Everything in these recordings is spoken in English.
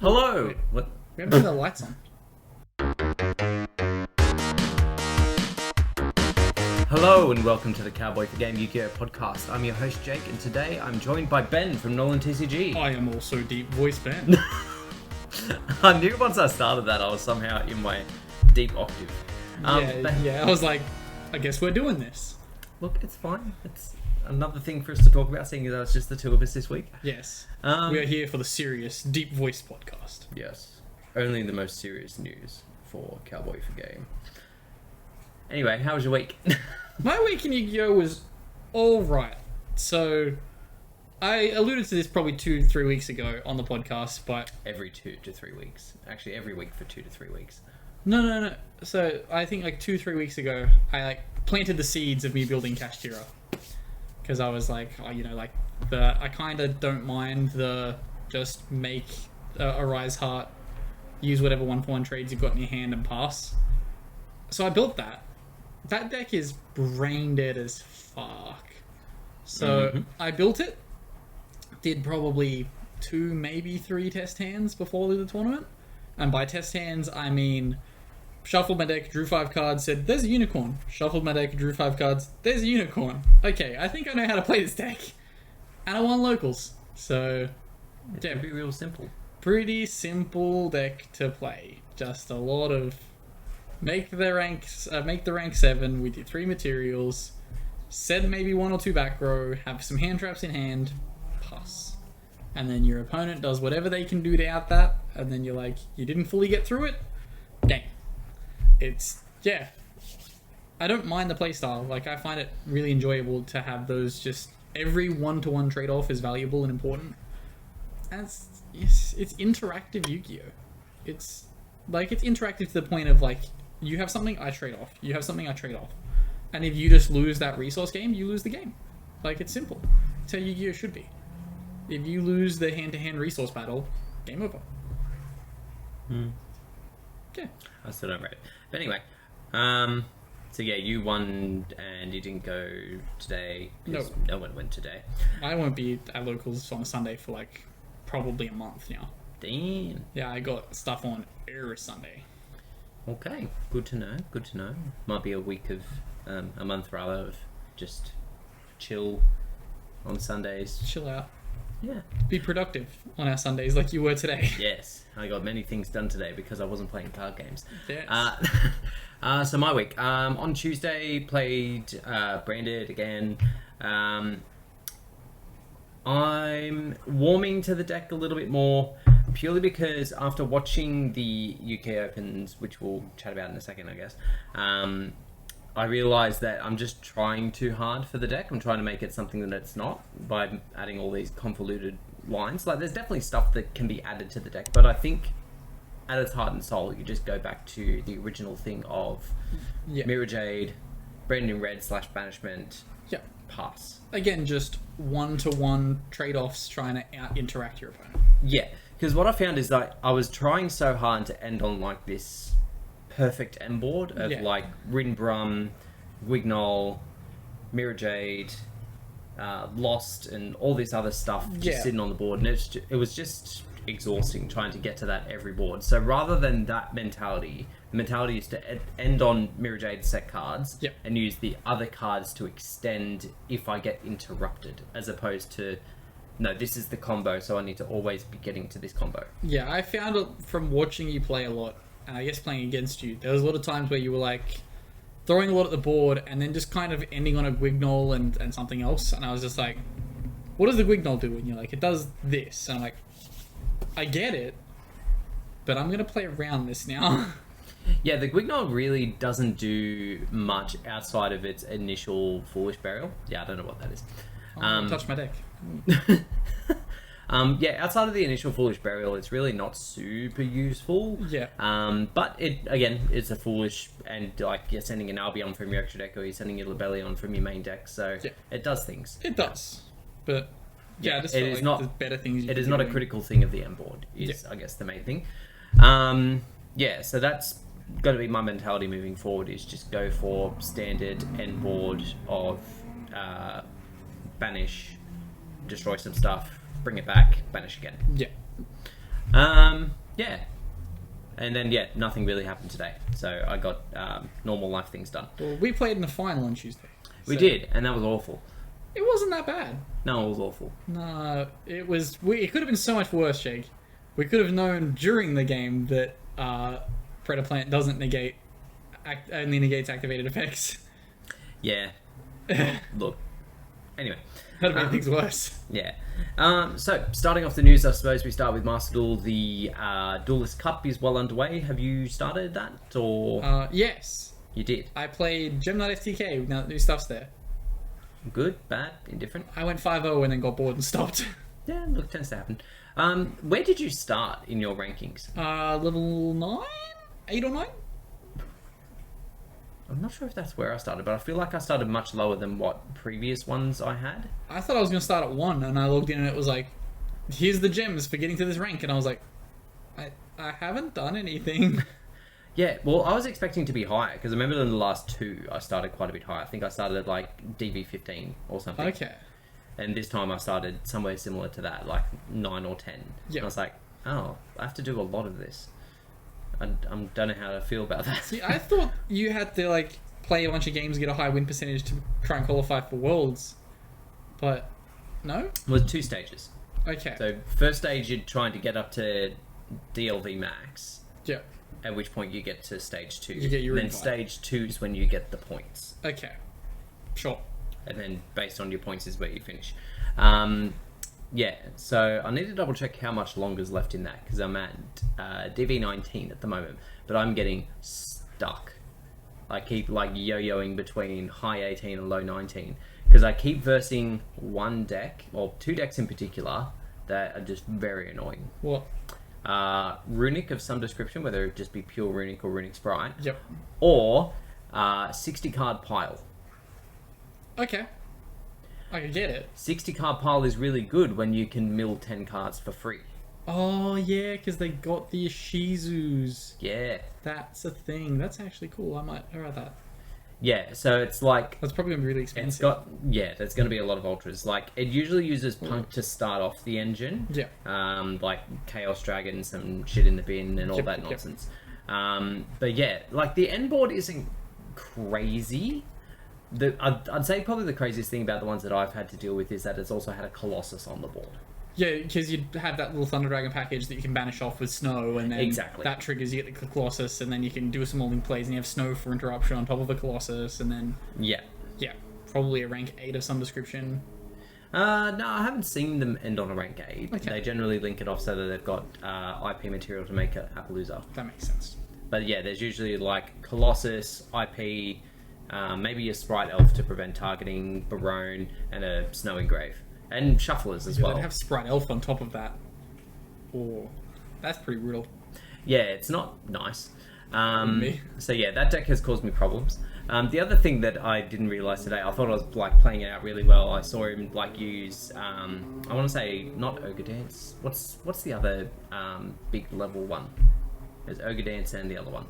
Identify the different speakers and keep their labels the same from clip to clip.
Speaker 1: Hello.
Speaker 2: Wait,
Speaker 1: What?
Speaker 2: we haven't turned the lights on.
Speaker 1: Hello and welcome to the Cowboy4Game Yugioh podcast. I'm your host Jake, and today I'm joined by Ben from NolanTCG.
Speaker 2: I am also Deep Voice Ben.
Speaker 1: I knew once I started that I was somehow in my deep octave.
Speaker 2: I was like, I guess we're doing this.
Speaker 1: Look, it's fine. It's another thing for us to talk about, seeing as it's just the two of us this week.
Speaker 2: Yes.
Speaker 1: Um,
Speaker 2: We are here for the serious Deep Voice podcast.
Speaker 1: Yes. Only the most serious news for Cowboy4Game. Anyway, how was your week?
Speaker 2: My week in Yu-Gi-Oh! Was alright. So, I alluded to this probably 2-3 weeks ago on the podcast, but...
Speaker 1: Every 2 to 3 weeks. Actually, every week for 2 to 3 weeks.
Speaker 2: No. So, I think like 2-3 weeks ago, I planted the seeds of me building Kashtira. Because I was like, I kind of don't mind the just make a Rise Heart, use whatever 1-for-1 trades you've got in your hand and pass. So I built that. That deck is brain dead as fuck. So I built it, did probably 2, maybe 3 test hands before the tournament. And by test hands, I mean shuffled my deck, drew 5 cards, said, there's a unicorn. Shuffled my deck, drew 5 cards, there's a unicorn. Okay, I think I know how to play this deck. And I won locals. So, yeah,
Speaker 1: It'd be real simple.
Speaker 2: pretty simple deck to play. Just a lot of make the rank 7 with your 3 materials, set maybe 1 or 2 back row, have some hand traps in hand, pass. And then your opponent does whatever they can do to out that, and then you're like, you didn't fully get through it? Dang. It's, yeah. I don't mind the playstyle. Like, I find it really enjoyable to have those just, every 1-to-1 trade-off is valuable and important. And it's interactive Yu-Gi-Oh! It's interactive to the point of, like, you have something, I trade off. You have something, I trade off. And if you just lose that resource game, you lose the game. Like, it's simple. It's how Yu-Gi-Oh! Should be. If you lose the hand-to-hand resource battle, game over. Yeah.
Speaker 1: I still don't rate it. But anyway, so yeah, you won and you didn't go today. 'Cause no one went today.
Speaker 2: I won't be at locals on a Sunday for, like, probably a month now.
Speaker 1: Damn.
Speaker 2: Yeah, I got stuff on every Sunday.
Speaker 1: Okay, good to know. Good to know. Might be a week of, a month rather, of just chill on Sundays.
Speaker 2: Chill out.
Speaker 1: Yeah.
Speaker 2: Be productive on our Sundays like you were today.
Speaker 1: Yes, I got many things done today because I wasn't playing card games.
Speaker 2: Yes.
Speaker 1: So my week. On Tuesday, played Branded again. I'm warming to the deck a little bit more, purely because after watching the UK Opens, which we'll chat about in a second, I guess, I realised that I'm just trying too hard for the deck. I'm trying to make it something that it's not by adding all these convoluted lines. Like, there's definitely stuff that can be added to the deck, but I think at its heart and soul, you just go back to the original thing of Mirror Jade, Brandon Red / Banishment, pass.
Speaker 2: Again, just 1-to-1 trade-offs trying to out-interact your opponent.
Speaker 1: Yeah, because what I found is that I was trying so hard to end on like this perfect end board of like Rinbrum, Wignol, Mirror Jade, Lost, and all this other stuff just sitting on the board, and it was just exhausting trying to get to that every board. So rather than that mentality, the mentality is to end on Mirror Jade set cards and use the other cards to extend if I get interrupted, as opposed to, no, this is the combo, so I need to always be getting to this combo.
Speaker 2: Yeah, I found it from watching you play a lot, and I guess playing against you, there was a lot of times where you were like throwing a lot at the board and then just kind of ending on a Wignol and something else, and I was just like, what does the Wignol do? And you're like, it does this. And I'm like, I get it, but I'm going to play around this now.
Speaker 1: Yeah, the Wignol really doesn't do much outside of its initial Foolish Burial. Yeah, I don't know what that is.
Speaker 2: Touch my deck.
Speaker 1: Outside of the initial Foolish Burial, it's really not super useful.
Speaker 2: Yeah.
Speaker 1: But it's a Foolish, and like you're sending an Albion from your extra deck, or you're sending a Lebellion from your main deck, so it does things.
Speaker 2: It does. But I just feel like there's better things you
Speaker 1: It
Speaker 2: can
Speaker 1: is
Speaker 2: be
Speaker 1: not a
Speaker 2: doing.
Speaker 1: critical thing of the end board, is I guess the main thing. So that's got to be my mentality moving forward, is just go for standard end board of banish, destroy some stuff, bring it back, banish again.
Speaker 2: Yeah.
Speaker 1: Yeah. And then, yeah, nothing really happened today. So I got normal life things done.
Speaker 2: Well, we played in the final on Tuesday.
Speaker 1: We did, and that was awful.
Speaker 2: It wasn't that bad.
Speaker 1: No, it was awful.
Speaker 2: No, it was. It could have been so much worse, Jake. We could have known during the game that Predator Plant doesn't negate, only negates activated effects.
Speaker 1: Yeah. Well, look. Anyway.
Speaker 2: That would have made things worse.
Speaker 1: Yeah. So, starting off the news, I suppose we start with Master Duel. The Duelist Cup is well underway. Have you started that, or...?
Speaker 2: Yes.
Speaker 1: You did?
Speaker 2: I played Gemini FTK, now that new stuff's there.
Speaker 1: Good, bad, indifferent?
Speaker 2: I went 5-0 and then got bored and stopped.
Speaker 1: Yeah, look, tends to happen. Where did you start in your rankings?
Speaker 2: Level 9? 8 or 9?
Speaker 1: I'm not sure if that's where I started, but I feel like I started much lower than what previous ones I had.
Speaker 2: I thought I was going to start at 1, and I logged in and it was like, here's the gems for getting to this rank, and I was like, I haven't done anything.
Speaker 1: Yeah, well, I was expecting to be higher, because I remember in the last 2, I started quite a bit higher. I think I started at, like, DV15 or something.
Speaker 2: Okay.
Speaker 1: And this time I started somewhere similar to that, like 9 or 10.
Speaker 2: Yep.
Speaker 1: And I was like, oh, I have to do a lot of this. I don't know how to feel about that.
Speaker 2: See, I thought you had to, like, play a bunch of games, get a high win percentage to try and qualify for Worlds. But, no?
Speaker 1: It was 2 stages.
Speaker 2: Okay.
Speaker 1: So, first stage, you're trying to get up to DLV max.
Speaker 2: Yeah.
Speaker 1: At which point you get to stage 2.
Speaker 2: You get your
Speaker 1: then
Speaker 2: invite.
Speaker 1: stage 2 is when you get the points.
Speaker 2: Okay. Sure.
Speaker 1: And then based on your points is where you finish. Yeah, so I need to double check how much longer is left in that, because I'm at DV19 at the moment, but I'm getting stuck. I keep like yo-yoing between high 18 and low 19, because I keep versing one deck, or 2 decks in particular, that are just very annoying.
Speaker 2: What?
Speaker 1: Runic of some description, whether it just be pure Runic or Runic Sprite.
Speaker 2: Yep.
Speaker 1: Or 60 card pile.
Speaker 2: Okay. I can get it.
Speaker 1: 60 card pile is really good when you can mill 10 cards for free.
Speaker 2: Oh, yeah, because they got the Ishizus.
Speaker 1: Yeah.
Speaker 2: That's a thing. That's actually cool. I might try that.
Speaker 1: Yeah, so it's like...
Speaker 2: That's probably going to be really expensive.
Speaker 1: It's got... Yeah, there's going to be a lot of ultras. Like, it usually uses Punk to start off the engine.
Speaker 2: Yeah.
Speaker 1: Like Chaos Dragon, some shit in the bin and all that nonsense. But yeah, like, the end board isn't crazy. I'd say probably the craziest thing about the ones that I've had to deal with is that it's also had a Colossus on the board.
Speaker 2: Yeah, because you'd have that little Thunder Dragon package that you can banish off with Snow, and then
Speaker 1: Exactly.
Speaker 2: that triggers, you get the Colossus, and then you can do some molding plays, and you have Snow for interruption on top of a Colossus, and then...
Speaker 1: Yeah.
Speaker 2: Yeah, probably a rank 8 of some description.
Speaker 1: No, I haven't seen them end on a rank 8.
Speaker 2: Okay.
Speaker 1: They generally link it off so that they've got IP material to make a Appaloosa.
Speaker 2: That makes sense.
Speaker 1: But yeah, there's usually like Colossus, IP... maybe a Sprite Elf to prevent targeting, Barone, and a Snow Engrave. And Shufflers as well.
Speaker 2: They'd have Sprite Elf on top of that. Oh, that's pretty brutal.
Speaker 1: Yeah, it's not nice.
Speaker 2: Me.
Speaker 1: So yeah, that deck has caused me problems. The other thing that I didn't realise today, I thought I was like playing it out really well. I saw him like use, I want to say, not Ogre Dance. What's the other big level one? There's Ogre Dance and the other one.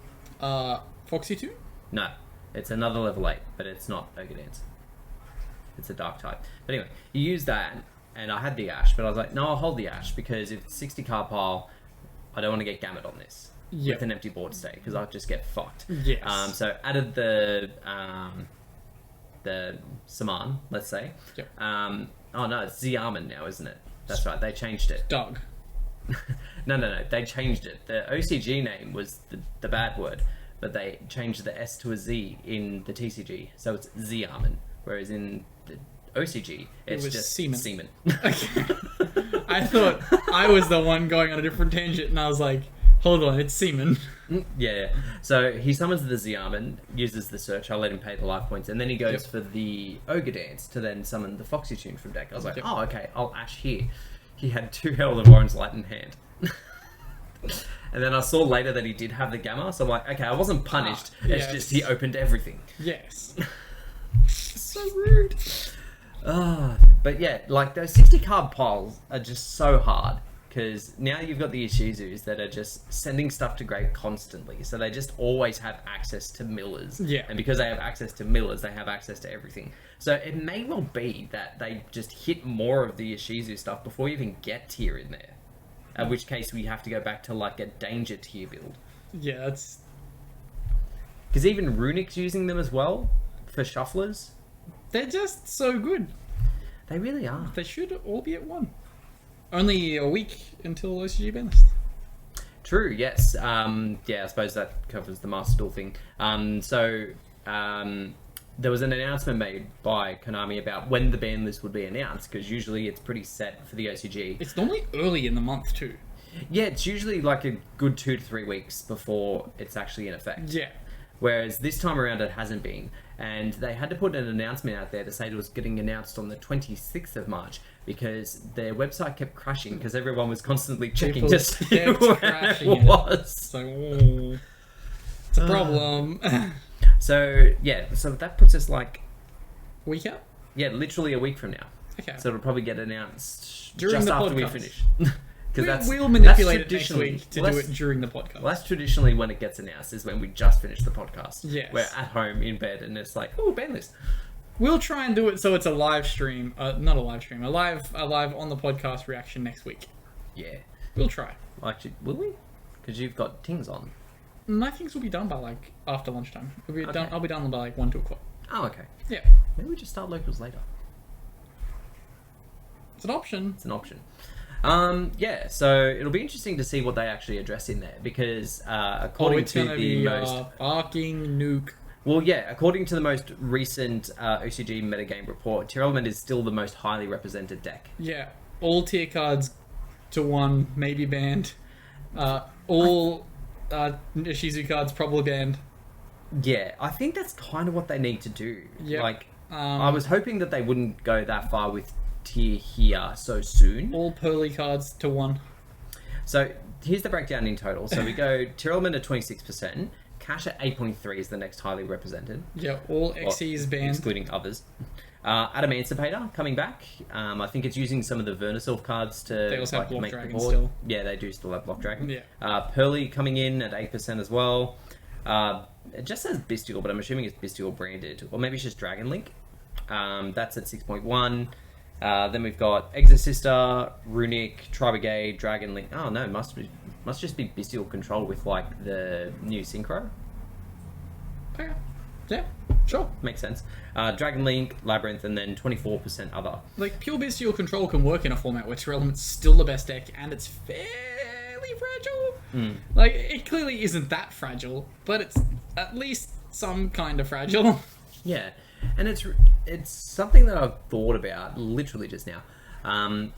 Speaker 2: Foxy 2?
Speaker 1: No. It's another level 8, but it's not Ogre Dance. It's a dark type. But anyway, you use that, and I had the Ash, but I was like, no, I'll hold the Ash, because if it's 60 card pile, I don't want to get Gamut on this.
Speaker 2: Yep.
Speaker 1: With an empty board state, because I'll just get fucked.
Speaker 2: Yes.
Speaker 1: So added the Saman, let's say.
Speaker 2: Yep.
Speaker 1: Oh no, it's Ziaman now, isn't it? That's right, they changed it.
Speaker 2: Doug.
Speaker 1: No, they changed it. The OCG name was the bad word, but they changed the S to a Z in the TCG, so it's Ziaman. Whereas in the OCG, it's just Seaman.
Speaker 2: Okay. I thought I was the one going on a different tangent, and I was like, hold on, it's Seaman.
Speaker 1: Yeah. So he summons the Ziaman, uses the search, I'll let him pay the life points, and then he goes for the Ogre Dance to then summon the Foxy Tune from deck. I was like, oh, okay, I'll Ash here. He had 2 Herald of Orange Light in hand. And then I saw later that he did have the Gamma, so I'm like, okay, I wasn't punished. It's just he opened everything.
Speaker 2: Yes. So rude.
Speaker 1: But yeah, like those 60 card piles are just so hard, because now you've got the Ishizus that are just sending stuff to grave constantly, so they just always have access to millers.
Speaker 2: Yeah.
Speaker 1: And because they have access to millers, they have access to everything. So it may well be that they just hit more of the Ishizu stuff before you even get tier in there. At which case we have to go back to like a danger tier build.
Speaker 2: Yeah, that's...
Speaker 1: Because even Runic's using them as well for shufflers.
Speaker 2: They're just so good.
Speaker 1: They really are.
Speaker 2: They should all be at 1. Only a week until OCG ban list.
Speaker 1: True, yes. Yeah, I suppose that covers the Master Duel thing. There was an announcement made by Konami about when the ban list would be announced, because usually it's pretty set for the OCG.
Speaker 2: It's normally early in the month too.
Speaker 1: Yeah, it's usually like a good 2 to 3 weeks before it's actually in effect.
Speaker 2: Yeah.
Speaker 1: Whereas this time around it hasn't been. And they had to put an announcement out there to say it was getting announced on the 26th of March because their website kept crashing because everyone was constantly checking
Speaker 2: People
Speaker 1: to see
Speaker 2: kept
Speaker 1: when
Speaker 2: crashing
Speaker 1: it was.
Speaker 2: So, oh, it's a problem.
Speaker 1: So that puts us like...
Speaker 2: Week out?
Speaker 1: Yeah, literally a week from now.
Speaker 2: Okay.
Speaker 1: So it'll probably get announced
Speaker 2: During
Speaker 1: just
Speaker 2: the
Speaker 1: after we
Speaker 2: podcast.
Speaker 1: finish.
Speaker 2: We'll manipulate it next
Speaker 1: traditionally-
Speaker 2: week to
Speaker 1: well,
Speaker 2: do
Speaker 1: that's-
Speaker 2: it during the podcast.
Speaker 1: Well, that's traditionally when it gets announced, is when we just finish the podcast.
Speaker 2: Yes.
Speaker 1: We're at home in bed and it's like, oh, ban list.
Speaker 2: We'll try and do it so it's a live stream. Not a live stream. A live on the podcast reaction next week.
Speaker 1: Yeah.
Speaker 2: We'll try.
Speaker 1: Actually, will we? Because you've got things on.
Speaker 2: My things will be done by like after lunchtime. I'll be done by like 1, 2 o'clock.
Speaker 1: Oh, okay.
Speaker 2: Yeah.
Speaker 1: Maybe we just start locals later.
Speaker 2: It's an option.
Speaker 1: It's an option. Yeah, so it'll be interesting to see what they actually address in there because according
Speaker 2: it's
Speaker 1: to
Speaker 2: gonna
Speaker 1: the
Speaker 2: be
Speaker 1: most...
Speaker 2: arcing nuke.
Speaker 1: Well, yeah, according to the most recent OCG metagame report, Tier Element is still the most highly represented deck.
Speaker 2: Yeah. All tier cards to 1, maybe banned. All Shizu cards probably banned.
Speaker 1: Yeah, I think that's kind of what they need to do.
Speaker 2: Yep.
Speaker 1: Like, I was hoping that they wouldn't go that far with tier here so soon.
Speaker 2: All pearly cards to 1.
Speaker 1: So here's the breakdown in total. So we go Tier Element at 26%, Cash at 8.3 is the next highly represented.
Speaker 2: Yeah, all XEs banned.
Speaker 1: Excluding others. Adamantipator coming back. I think it's using some of the Vernisilf cards to
Speaker 2: They also have
Speaker 1: like,
Speaker 2: Block
Speaker 1: make the
Speaker 2: Dragon
Speaker 1: board.
Speaker 2: still.
Speaker 1: Yeah, they do still have Block Dragon.
Speaker 2: Yeah.
Speaker 1: Pearly coming in at 8% as well. It just says Bestial, but I'm assuming it's Bestial branded. Or maybe it's just Dragon Link. That's at 6.1. Then we've got Exorcista, Runic, Tri-Brigade, Dragon Link. Oh no, must just be Bestial Control with like the new Synchro.
Speaker 2: Okay. Yeah, sure.
Speaker 1: Makes sense. Dragon Link, Labyrinth, and then 24% other.
Speaker 2: Like, pure bestial control can work in a format where Tier Element's still the best deck, and it's fairly fragile. Like, it clearly isn't that fragile, but it's at least some kind of fragile.
Speaker 1: Yeah, and it's something that I've thought about literally just now.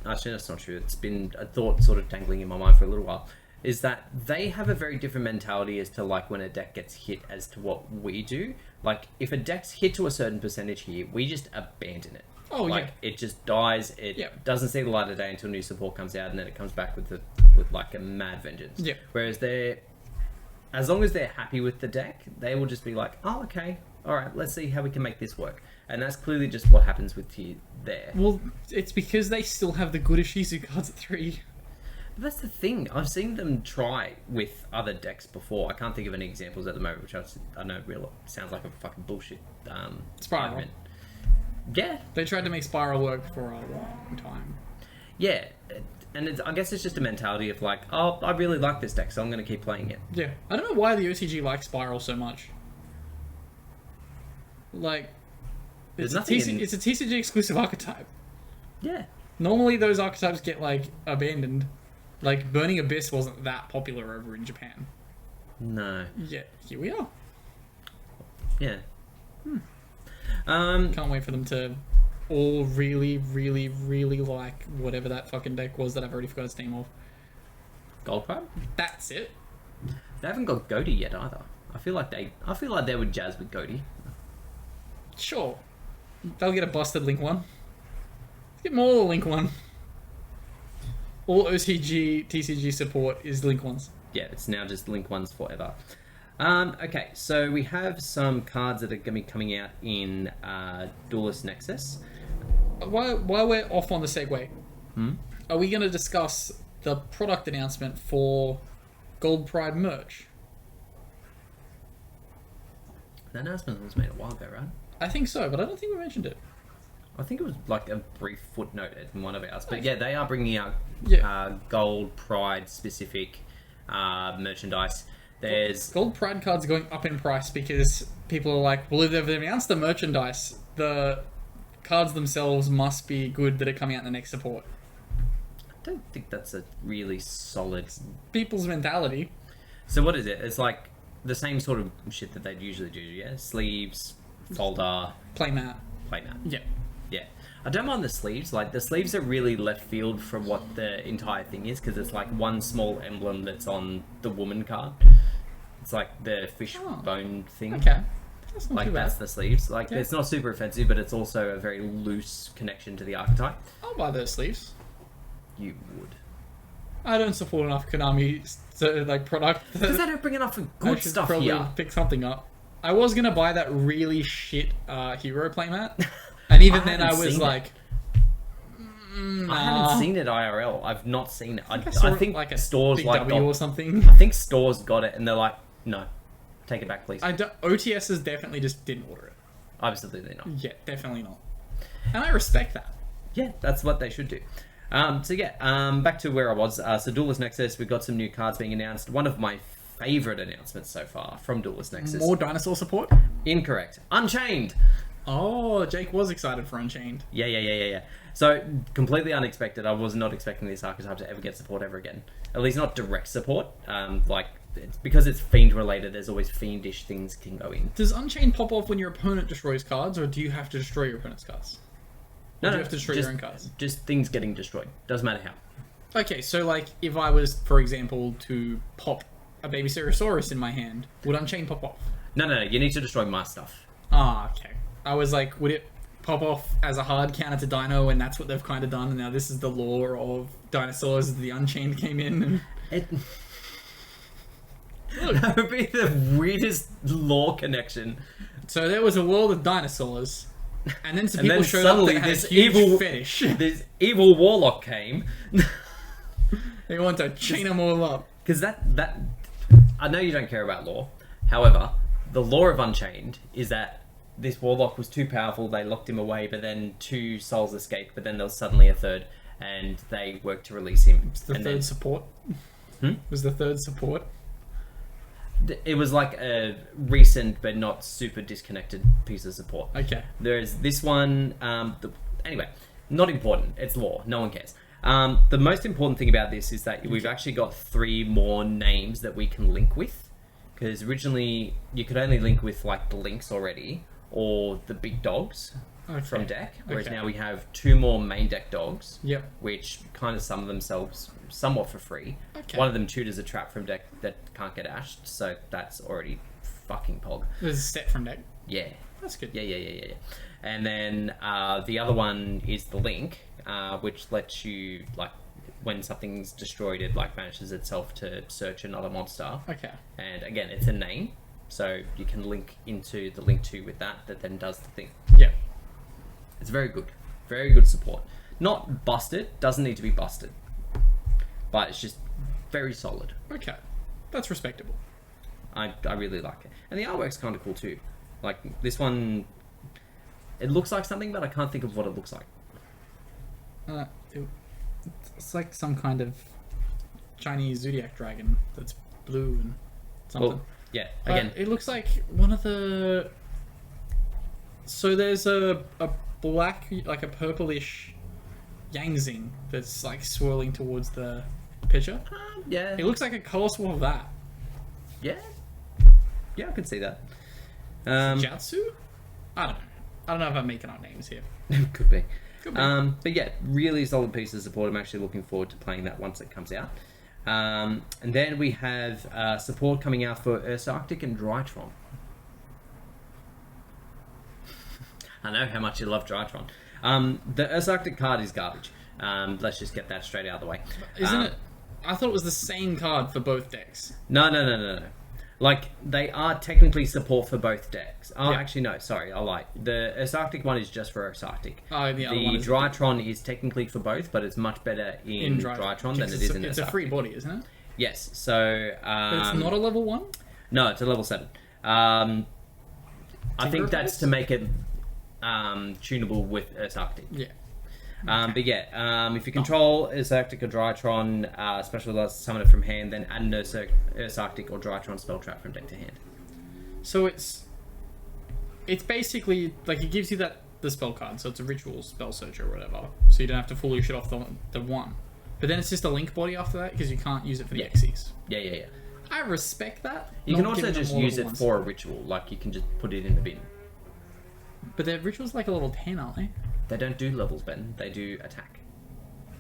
Speaker 1: Actually, that's not true. It's been a thought sort of dangling in my mind for a little while. Is that they have a very different mentality as to like when a deck gets hit as to what we do. Like if a deck's hit to a certain percentage here, we just abandon it.
Speaker 2: Oh,
Speaker 1: like,
Speaker 2: yeah.
Speaker 1: It just dies. It
Speaker 2: Yep.
Speaker 1: doesn't see the light of day until new support comes out, and then it comes back with like a mad vengeance.
Speaker 2: Yep.
Speaker 1: Whereas as long as they're happy with the deck, they will just be like, oh, okay, all right, let's see how we can make this work. And that's clearly just what happens with you there.
Speaker 2: Well, it's because they still have the good Ishizu cards at 3.
Speaker 1: But that's the thing. I've seen them try with other decks before. I can't think of any examples at the moment, which I know real sounds like a fucking bullshit.
Speaker 2: Spiral.
Speaker 1: Argument. Yeah,
Speaker 2: They tried to make Spiral work for a long time.
Speaker 1: yeah. And I guess it's just a mentality of like, oh, I really like this deck, so I'm going to keep playing it.
Speaker 2: Yeah. I don't know why the OTG likes Spiral so much. Like,
Speaker 1: There's
Speaker 2: it's
Speaker 1: nothing
Speaker 2: it's a TCG exclusive archetype.
Speaker 1: Yeah.
Speaker 2: Normally those archetypes get, like, abandoned. Like, Burning Abyss wasn't that popular over in Japan.
Speaker 1: No.
Speaker 2: Yet, here we are.
Speaker 1: Yeah.
Speaker 2: Can't wait for them to all really, really, really like whatever that fucking deck was that I've already forgot its name of.
Speaker 1: Gold Crab?
Speaker 2: That's it.
Speaker 1: They haven't got Goaty yet either. I feel like they would jazz with Goaty.
Speaker 2: Sure. They'll get a busted Link 1. Get more Link 1. All OCG, TCG support is Link 1s.
Speaker 1: Yeah, it's now just Link ones forever. Okay, so we have some cards that are going to be coming out in Duelist Nexus.
Speaker 2: While we're off on the segue, are we going to discuss the product announcement for Gold Pride merch?
Speaker 1: That announcement was made a while ago, right?
Speaker 2: I think so, but I don't think we mentioned it.
Speaker 1: I think it was like a brief footnote in one of ours. But yeah, they are bringing out Gold Pride specific merchandise. There's
Speaker 2: Gold Pride cards are going up in price because people are like, well, if they've announced the merchandise, the cards themselves must be good that are coming out in the next support.
Speaker 1: I don't think that's a really solid...
Speaker 2: People's mentality.
Speaker 1: So what is it? It's like the same sort of shit that they'd usually do, yeah? Sleeves, folder...
Speaker 2: Playmat.
Speaker 1: Yeah. Yeah. I don't mind the sleeves. Like, the sleeves are really left field from what the entire thing is, because it's like one small emblem that's on the woman card. It's like the fishbone thing.
Speaker 2: Okay. That's not too bad.
Speaker 1: That's the sleeves. Like, it's not super offensive, but it's also a very loose connection to the archetype.
Speaker 2: I'll buy those sleeves.
Speaker 1: You would.
Speaker 2: I don't support enough Konami product.
Speaker 1: Because they don't bring enough good stuff
Speaker 2: probably
Speaker 1: here.
Speaker 2: Pick something up. I was gonna buy that really shit hero playmat, and even then I was like, nah.
Speaker 1: I haven't seen it IRL. I've not seen it. I think
Speaker 2: like a
Speaker 1: stores
Speaker 2: Big
Speaker 1: like
Speaker 2: W or something.
Speaker 1: I think stores got it, and they're like, no, take it back, please.
Speaker 2: OTSs definitely just didn't order it.
Speaker 1: Absolutely not.
Speaker 2: Yeah, definitely not. And I respect that.
Speaker 1: Yeah, that's what they should do. Back to where I was. So Duelist Nexus, we've got some new cards being announced. One of my favourite announcements so far from Duelist Nexus.
Speaker 2: More dinosaur support?
Speaker 1: Incorrect. Unchained!
Speaker 2: Oh, Jake was excited for Unchained.
Speaker 1: Yeah. So, completely unexpected. I was not expecting this archetype to ever get support ever again. At least not direct support. Because it's Fiend related, there's always Fiendish things can go in.
Speaker 2: Does Unchained pop off when your opponent destroys cards, or do you have to destroy your opponent's cards?
Speaker 1: No,
Speaker 2: do you have to destroy your own cards?
Speaker 1: Just things getting destroyed. Doesn't matter how.
Speaker 2: Okay, so like, if I was, for example, to pop a baby Ceratosaurus in my hand, would Unchained pop off?
Speaker 1: No, you need to destroy my stuff.
Speaker 2: Ah, okay. I was like, would it pop off as a hard counter to Dino, and that's what they've kind of done, and now this is the lore of dinosaurs, the Unchained came in, and...
Speaker 1: That would be the weirdest lore connection.
Speaker 2: So there was a world of dinosaurs, and then some people showed up that had a huge
Speaker 1: evil
Speaker 2: fetish.
Speaker 1: This evil warlock came.
Speaker 2: They want to chain them all up.
Speaker 1: Because that I know you don't care about lore. However, the lore of Unchained is that this warlock was too powerful, they locked him away, but then 2 souls escaped, but then there was suddenly a third, and they worked to release him.
Speaker 2: Was the third support? Was the third support?
Speaker 1: It was like a recent but not super disconnected piece of support.
Speaker 2: Okay.
Speaker 1: There's this one. Anyway, not important. It's lore. No one cares. The most important thing about this is that we've actually got 3 more names that we can link with. Because originally you could only link with like the links already or the big dogs from deck. Whereas now we have 2 more main deck dogs.
Speaker 2: Yep.
Speaker 1: Which kind of sum themselves somewhat for free.
Speaker 2: Okay.
Speaker 1: One of them tutors a trap from deck that can't get ashed, so that's already fucking pog.
Speaker 2: There's a set from deck.
Speaker 1: Yeah.
Speaker 2: That's good.
Speaker 1: Yeah. And then the other one is the link, which lets you, like, when something's destroyed, it like vanishes itself to search another monster.
Speaker 2: Okay.
Speaker 1: And again, it's a name, so you can link into the link to with that then does the thing.
Speaker 2: Yeah.
Speaker 1: It's very good. Very good support. Not busted, doesn't need to be busted. But it's just very solid.
Speaker 2: Okay. That's respectable.
Speaker 1: I really like it. And the artwork's kind of cool too. Like, this one, it looks like something, but I can't think of what it looks like.
Speaker 2: It's like some kind of Chinese zodiac dragon that's blue and something.
Speaker 1: Well, yeah, again.
Speaker 2: It looks like one of the... So there's a black, like a purplish Yangzing that's like swirling towards the picture.
Speaker 1: Yeah.
Speaker 2: It looks like a colour swap of that.
Speaker 1: Yeah, I could see that.
Speaker 2: Jatsu? I don't know if I'm making up names here.
Speaker 1: Could be.
Speaker 2: Could be.
Speaker 1: But yeah, really solid piece of support. I'm actually looking forward to playing that once it comes out. And then we have support coming out for Earth Arctic and Drytron. I know how much you love Drytron. The Earth Arctic card is garbage. Let's just get that straight out of the way.
Speaker 2: Isn't it? I thought it was the same card for both decks.
Speaker 1: No. Like, they are technically support for both decks. Oh, actually, no. Sorry, I lied. The Earth Arctic one is just for Earth Arctic.
Speaker 2: Oh, the other one is...
Speaker 1: Drytron is technically for both, but it's much better in Drytron than it is in Earth Arctic.
Speaker 2: It's a free body, isn't it?
Speaker 1: Yes, so...
Speaker 2: but it's not a level 1?
Speaker 1: No, it's a level 7. I think that's to make it tunable with Earth Arctic.
Speaker 2: Yeah.
Speaker 1: But yeah, if you control Earth Arctic or Drytron, special summon it from hand, then add an Earth Arctic or Drytron spell trap from deck to hand.
Speaker 2: So it's basically like it gives you the spell card, so it's a ritual spell searcher or whatever. So you don't have to fully shut off the one. But then it's just a link body after that because you can't use it for the Xyz.
Speaker 1: Yeah.
Speaker 2: I respect that.
Speaker 1: You can also just use it for a ritual, like you can just put it in the bin.
Speaker 2: But their ritual's like a level 10, aren't they?
Speaker 1: They don't do levels, Ben. They do attack.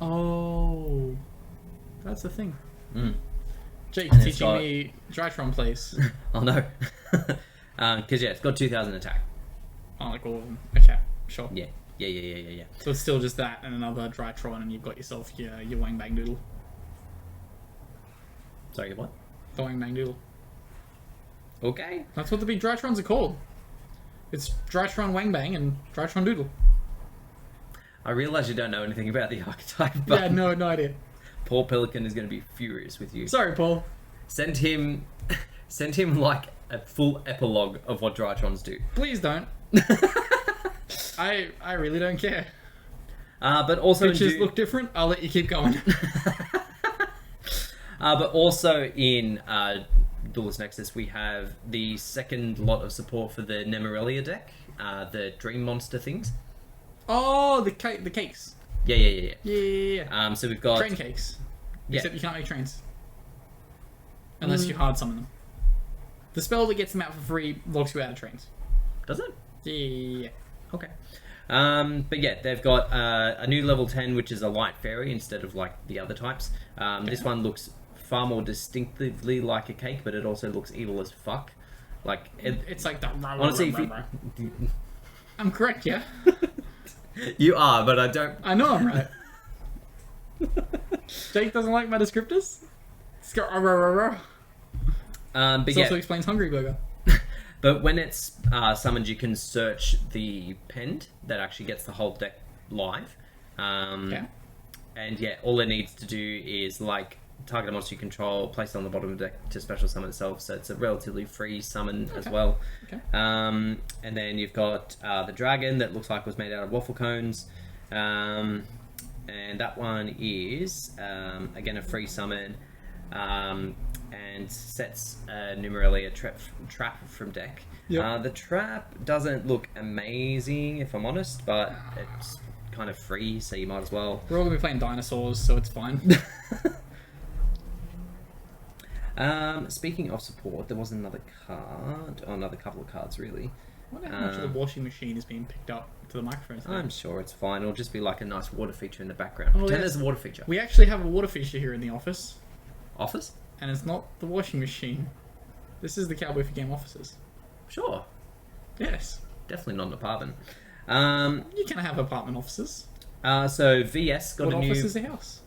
Speaker 2: Oh, that's the thing. Jake,
Speaker 1: And
Speaker 2: teaching me Drytron, please.
Speaker 1: Oh no, because it's got 2,000 attack.
Speaker 2: Oh, like all of them. Okay, sure.
Speaker 1: Yeah.
Speaker 2: So it's still just that and another Drytron, and you've got yourself your Wang Bang Doodle.
Speaker 1: Sorry, what?
Speaker 2: The Wang Bang Doodle.
Speaker 1: Okay.
Speaker 2: That's what the big Drytrons are called. It's Drytron Wang Bang and Drytron Doodle.
Speaker 1: I realise you don't know anything about the archetype, but
Speaker 2: Yeah, no idea.
Speaker 1: Paul Pelican is going to be furious with you.
Speaker 2: Sorry, Paul.
Speaker 1: Send him like a full epilogue of what Drytrons do.
Speaker 2: Please don't. I really don't care.
Speaker 1: But also
Speaker 2: Pictures look different. I'll let you keep going.
Speaker 1: But also in Duelist Nexus, we have the second lot of support for the Nemorelia deck, the Dream Monster things.
Speaker 2: Oh, the cakes.
Speaker 1: Yeah. So we've got
Speaker 2: Train cakes.
Speaker 1: Yeah.
Speaker 2: Except you can't make trains. Unless you hard summon them. The spell that gets them out for free locks you out of trains.
Speaker 1: Does it?
Speaker 2: Yeah.
Speaker 1: Okay. But yeah, they've got a new level 10, which is a light fairy instead of like the other types. This one looks far more distinctively like a cake, but it also looks evil as fuck. Like
Speaker 2: it's like that.
Speaker 1: Honestly,
Speaker 2: I'm correct, yeah.
Speaker 1: You are, but I don't.
Speaker 2: I know I'm right. Jake doesn't like my descriptors.
Speaker 1: But
Speaker 2: This
Speaker 1: yeah,
Speaker 2: also explains Hungry Burger.
Speaker 1: but when it's summoned, you can search the pend that actually gets the whole deck live.
Speaker 2: Yeah.
Speaker 1: And yeah, all it needs to do is like target a monster you control, place it on the bottom of the deck to special summon itself. So it's a relatively free summon as well.
Speaker 2: Okay.
Speaker 1: And then you've got the dragon that looks like it was made out of waffle cones. And that one is again a free summon. And sets Numerelia trap from deck.
Speaker 2: Yep.
Speaker 1: The trap doesn't look amazing, if I'm honest, but it's kind of free, so you might as well.
Speaker 2: We're all gonna be playing dinosaurs, so it's fine.
Speaker 1: Speaking of support, there was another card, or another couple of cards really.
Speaker 2: I wonder how much of the washing machine is being picked up to the microphones now.
Speaker 1: I'm sure it's fine. It'll just be like a nice water feature in the background.
Speaker 2: Oh,
Speaker 1: Pretend
Speaker 2: yes.
Speaker 1: there's a water feature.
Speaker 2: We actually have a water feature here in the office,
Speaker 1: Office?
Speaker 2: and it's not the washing machine. This is the Cowboy4Game offices.
Speaker 1: Sure.
Speaker 2: Yes.
Speaker 1: Definitely not an apartment.
Speaker 2: You can have apartment offices.
Speaker 1: So VS got
Speaker 2: What
Speaker 1: a new...
Speaker 2: office is a house?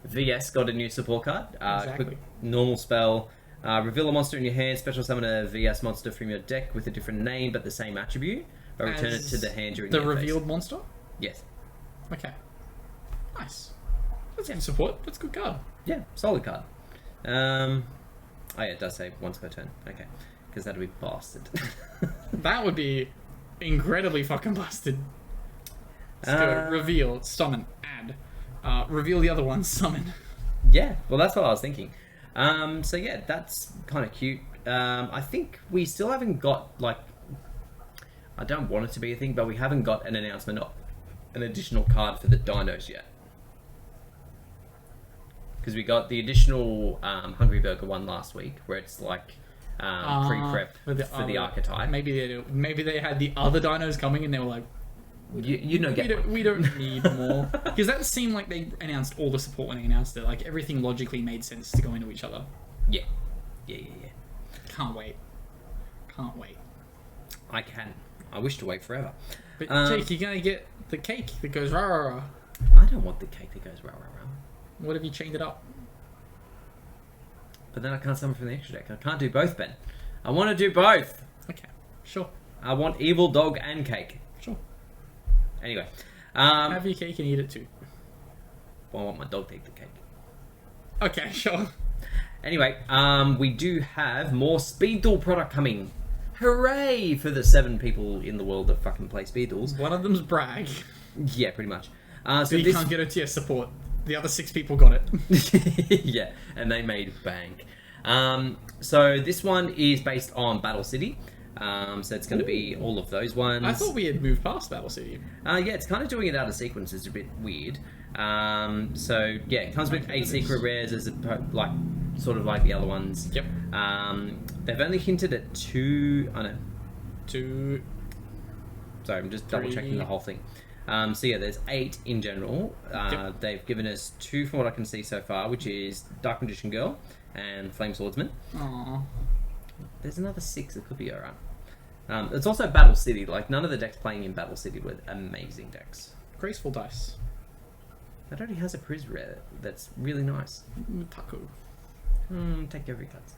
Speaker 1: VS got a new support card.
Speaker 2: Exactly.
Speaker 1: Quick normal spell. Reveal a monster in your hand. Special summon a VS monster from your deck with a different name but the same attribute. But return it to the hand during
Speaker 2: the
Speaker 1: your
Speaker 2: revealed
Speaker 1: phase.
Speaker 2: monster?
Speaker 1: Yes.
Speaker 2: Okay. Nice. That's good support. That's a good card.
Speaker 1: Yeah, solid card. Oh yeah, it does say once per turn. Okay. Because that'd be bastard.
Speaker 2: That would be incredibly fucking busted. Let's go. Reveal, summon, add. Reveal the other one, summon.
Speaker 1: Yeah, well that's what I was thinking. So yeah, that's kind of cute. I think we still haven't got, like... I don't want it to be a thing, but we haven't got an announcement of an additional card for the dinos yet. Because we got the additional Hungry Burger one last week, where it's like pre-prep for the archetype.
Speaker 2: Maybe they had the other dinos coming and they were like,
Speaker 1: You know,
Speaker 2: we don't need more. Because that seemed like they announced all the support when they announced it. Like everything logically made sense to go into each other.
Speaker 1: Yeah.
Speaker 2: Can't wait.
Speaker 1: I can. I wish to wait forever.
Speaker 2: But Jake, you're gonna get the cake that goes rah rah rah.
Speaker 1: I don't want the cake that goes rah rah rah.
Speaker 2: What if you chained it up?
Speaker 1: But then I can't summon from the extra deck. I can't do both, Ben. I want to do both.
Speaker 2: Okay, sure.
Speaker 1: I want evil dog and cake.
Speaker 2: Sure.
Speaker 1: Anyway,
Speaker 2: have your cake and eat it too.
Speaker 1: well, I want my dog to eat the cake.
Speaker 2: Okay, sure.
Speaker 1: Anyway, we do have more Speed Duel product coming. Hooray for the 7 people in the world that fucking play Speed Duels.
Speaker 2: One of them's Bragg.
Speaker 1: Yeah, pretty much.
Speaker 2: So you can't get OTS support. The other 6 people got it.
Speaker 1: Yeah, and they made bank. So this one is based on Battle City. So it's going to be all of those ones.
Speaker 2: I thought we had moved past Battle City.
Speaker 1: Yeah, it's kind of doing it out of sequence. It's a bit weird. So yeah, it comes with 8 secret rares as like sort of like the other ones.
Speaker 2: Yep.
Speaker 1: They've only hinted at 2. I know.
Speaker 2: 2.
Speaker 1: Sorry, I'm just double checking the whole thing. So yeah, there's 8 in general.
Speaker 2: Yep.
Speaker 1: They've given us 2 from what I can see so far, which is Dark Magician Girl and Flame Swordsman.
Speaker 2: Aww.
Speaker 1: There's another 6 that could be alright. It's also Battle City. Like, none of the decks playing in Battle City were amazing decks.
Speaker 2: Graceful Dice.
Speaker 1: That already has a Priz rare that's really nice.
Speaker 2: Taco.
Speaker 1: Take every cards.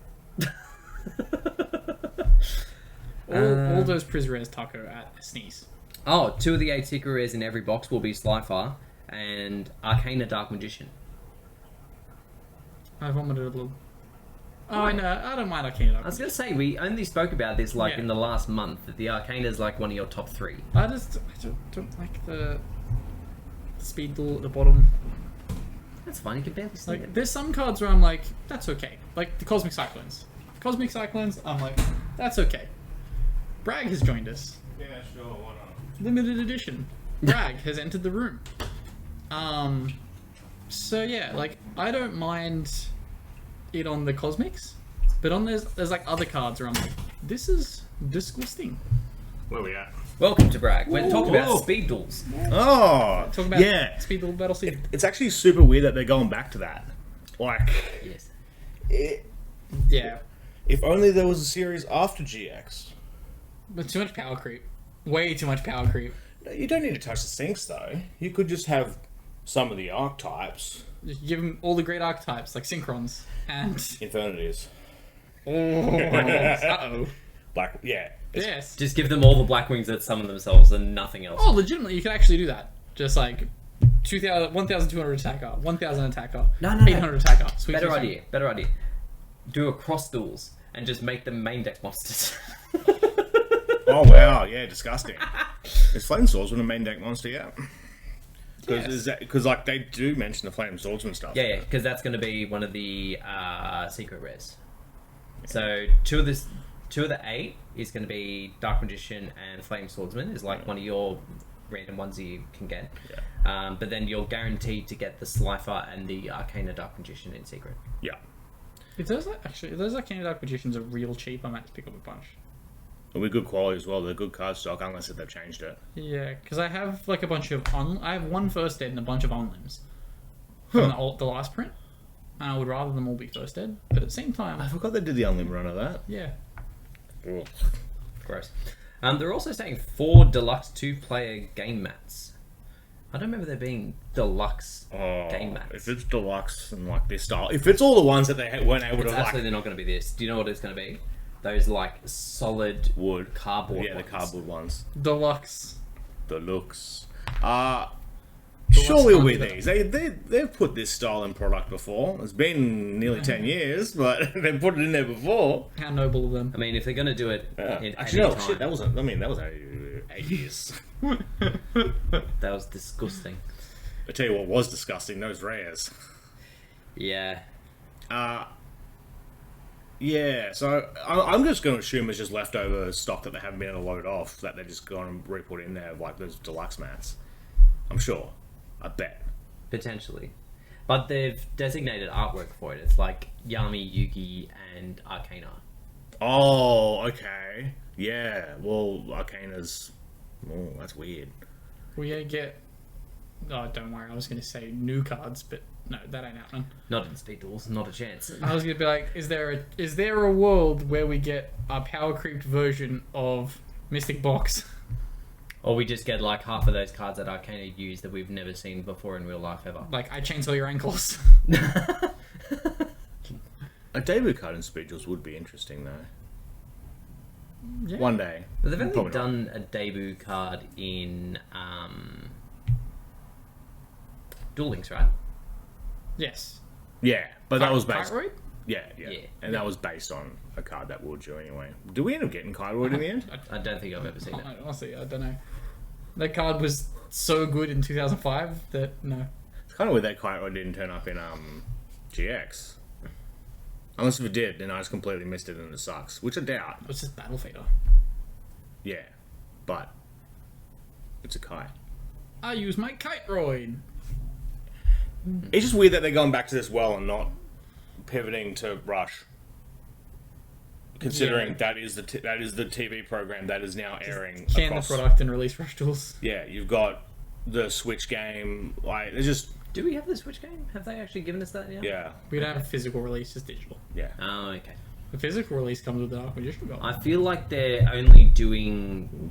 Speaker 2: All those Priz rares Taco at Sneeze.
Speaker 1: Oh, 2 of the 8 secret rares in every box will be Slifer and Arcana Dark Magician.
Speaker 2: I vomited a little. Oh, I know. I don't mind Arcana.
Speaker 1: I was going to say, we only spoke about this in the last month, that the Arcana is like one of your top 3.
Speaker 2: I don't like the Speed Duel at the bottom.
Speaker 1: That's fine, you can barely see it.
Speaker 2: There's some cards where I'm like, that's okay. Like the Cosmic Cyclones. Cosmic Cyclones, I'm like, that's okay. Bragg has joined us.
Speaker 3: Yeah, sure, why not?
Speaker 2: Limited edition. Bragg has entered the room. So yeah, like, I don't mind it on the Cosmics, but on there's like other cards where I'm like, this is disgusting.
Speaker 3: Where we at?
Speaker 1: Welcome to Bragg. We're talking about Speed Duels.
Speaker 3: Oh,
Speaker 2: Talking about
Speaker 3: yeah.
Speaker 2: Speed Duel Battle City.
Speaker 3: It's actually super weird that they're going back to that. Like,
Speaker 1: Yes.
Speaker 2: Yeah,
Speaker 3: if only there was a series after GX.
Speaker 2: but too much power creep. Way too much power creep.
Speaker 3: No, you don't need to touch the sinks though. You could just have some of the archetypes.
Speaker 2: Just give them all the great archetypes like Synchrons and
Speaker 3: Infinities.
Speaker 2: uh-oh.
Speaker 3: Black, yeah.
Speaker 2: Yes.
Speaker 1: Just give them all the black wings that summon themselves and nothing else.
Speaker 2: Oh, legitimately, you can actually do that. Just like 1,200 attacker, 1,000 attacker,
Speaker 1: No.
Speaker 2: 800 attacker. Sweet,
Speaker 1: Better
Speaker 2: sweet,
Speaker 1: idea. Do a cross duels and just make them main deck monsters.
Speaker 3: Oh wow, yeah, disgusting. Is Flame Swordsman a main deck monster yet? Because like they do mention the Flame Swordsman stuff.
Speaker 1: Yeah, because that's going to be one of the secret rares. So two of the 8 is going to be Dark Magician and Flame Swordsman is like one of your random ones that you can get.
Speaker 3: Yeah.
Speaker 1: But then you're guaranteed to get the Slifer and the Arcana Dark Magician in secret.
Speaker 3: Yeah.
Speaker 2: If those Arcana Dark Magicians are real cheap, I might just pick up a bunch.
Speaker 3: They'll be good quality as well. They're good card stock unless they've changed it.
Speaker 2: Yeah, because I have like a bunch of I have one first ed and a bunch of on-limbs from the last print, and I would rather them all be first ed. But at the same time,
Speaker 3: I forgot they did the unlimited run of that.
Speaker 2: yeah,
Speaker 3: Ugh.
Speaker 1: Gross. They're also saying 4 deluxe 2-player game mats. I don't remember there being deluxe game mats.
Speaker 3: If it's deluxe and like this style, if it's all the ones that they weren't able
Speaker 1: It's
Speaker 3: to
Speaker 1: absolutely not going to be this. Do you know what it's going to be? Those like solid
Speaker 3: wood
Speaker 1: cardboard
Speaker 3: yeah,
Speaker 1: ones.
Speaker 3: the cardboard ones,
Speaker 2: deluxe.
Speaker 3: deluxe.
Speaker 2: Deluxe
Speaker 3: Surely
Speaker 2: can't
Speaker 3: with
Speaker 2: do that.
Speaker 3: these, they've put this style in product before. It's been nearly 10 years, but they've put it in there before.
Speaker 2: How noble of them.
Speaker 1: I mean, if they're going to do it in
Speaker 3: Actually,
Speaker 1: any
Speaker 3: no,
Speaker 1: time,
Speaker 3: shit, that wasn't. I mean, that was 8 years.
Speaker 1: that was disgusting.
Speaker 3: I tell you what was disgusting. Those rares.
Speaker 1: Yeah.
Speaker 3: Yeah, so I'm just going to assume it's just leftover stock that they haven't been able to load off, that they're just going to re-put in there, like those deluxe mats. I'm sure. I bet.
Speaker 1: Potentially. But they've designated artwork for it. It's like Yami, Yugi, and Arcana.
Speaker 3: Oh, okay. Yeah, well, Arcana's... Oh, that's weird.
Speaker 2: We get. Oh, don't worry. I was going to say new cards, but no, that ain't happening.
Speaker 1: Not in Speed Duels, not a chance.
Speaker 2: I was going to be like, is there a world where we get a power creeped version of Mystic Box?
Speaker 1: Or we just get like half of those cards that Arcana use that we've never seen before in real life ever.
Speaker 2: Like, I chainsaw your ankles.
Speaker 3: A debut card in Speed Duels would be interesting, though.
Speaker 2: Yeah.
Speaker 3: One day.
Speaker 1: But they've only
Speaker 3: Probably not.
Speaker 1: done a debut card in Duel Links, right?
Speaker 2: Yes.
Speaker 3: Yeah, but that was based...
Speaker 2: Fightroid?
Speaker 3: Yeah. And that was based on a card that we drew anyway. Did we end up getting Kairoid in the end?
Speaker 1: I don't think I've ever seen it.
Speaker 2: Honestly, I don't know. That card was so good in 2005 that no.
Speaker 3: It's kind of weird that Kairoid didn't turn up in GX. Unless if it did, then I just completely missed it and it sucks. Which I doubt.
Speaker 2: It was just Battle Fader.
Speaker 3: Yeah. But it's a kite.
Speaker 2: I use my Kiteroid.
Speaker 3: It's just weird that they're going back to this well and not pivoting to Rush. Considering that is the TV program that is now airing.
Speaker 2: Can the product and release Rush tools.
Speaker 3: Yeah, you've got the Switch game. Like, it's just.
Speaker 1: Do we have the Switch game? Have they actually given us that yet?
Speaker 3: Yeah.
Speaker 2: We don't have a physical release, just digital.
Speaker 3: Yeah.
Speaker 1: Oh, okay.
Speaker 2: The physical release comes with the Dark Magician Gold.
Speaker 1: I feel like they're only doing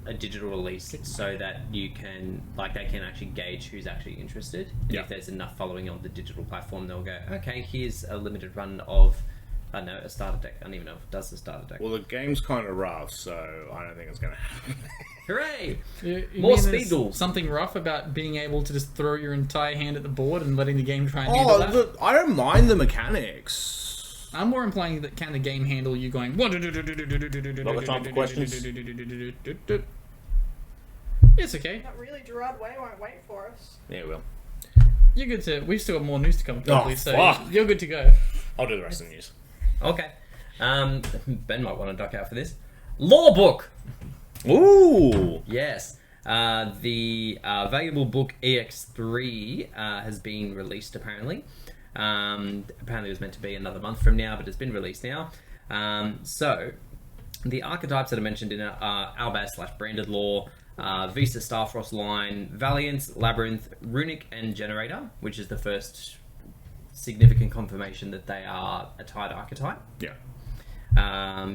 Speaker 1: a digital release so that you can, like, they can actually gauge who's actually interested. And if there's enough following on the digital platform, they'll go, okay, here's a limited run of, I don't know, a starter deck. I don't even know if it does the starter deck.
Speaker 3: Well, the game's kind of rough, so I don't think it's going to happen.
Speaker 1: Hooray!
Speaker 2: You
Speaker 1: More
Speaker 2: mean
Speaker 1: speed
Speaker 2: there's
Speaker 1: duels.
Speaker 2: something rough about being able to just throw your entire hand at the board and letting the game try and handle that?
Speaker 3: I don't mind the mechanics.
Speaker 2: I'm more implying that can the game handle you going...
Speaker 3: Not the time for questions.
Speaker 2: It's okay.
Speaker 4: Not really. Gerard Way won't wait for us.
Speaker 3: Yeah, well.
Speaker 2: You're good to... We've still got more news to come, probably, so
Speaker 3: fuck.
Speaker 2: you're good to go.
Speaker 3: I'll do the rest of the news.
Speaker 1: Okay. Ben might want to duck out for this. Law book!
Speaker 3: Ooh!
Speaker 1: Yes. The valuable book EX3 has been released, apparently. Apparently it was meant to be another month from now, but it's been released now. So, the archetypes that are mentioned in it are Albaz/Branded Law, Vista Starfrost line, Valiance, Labyrinth, Runic, and Generator, which is the first significant confirmation that they are a tied archetype.
Speaker 3: Yeah.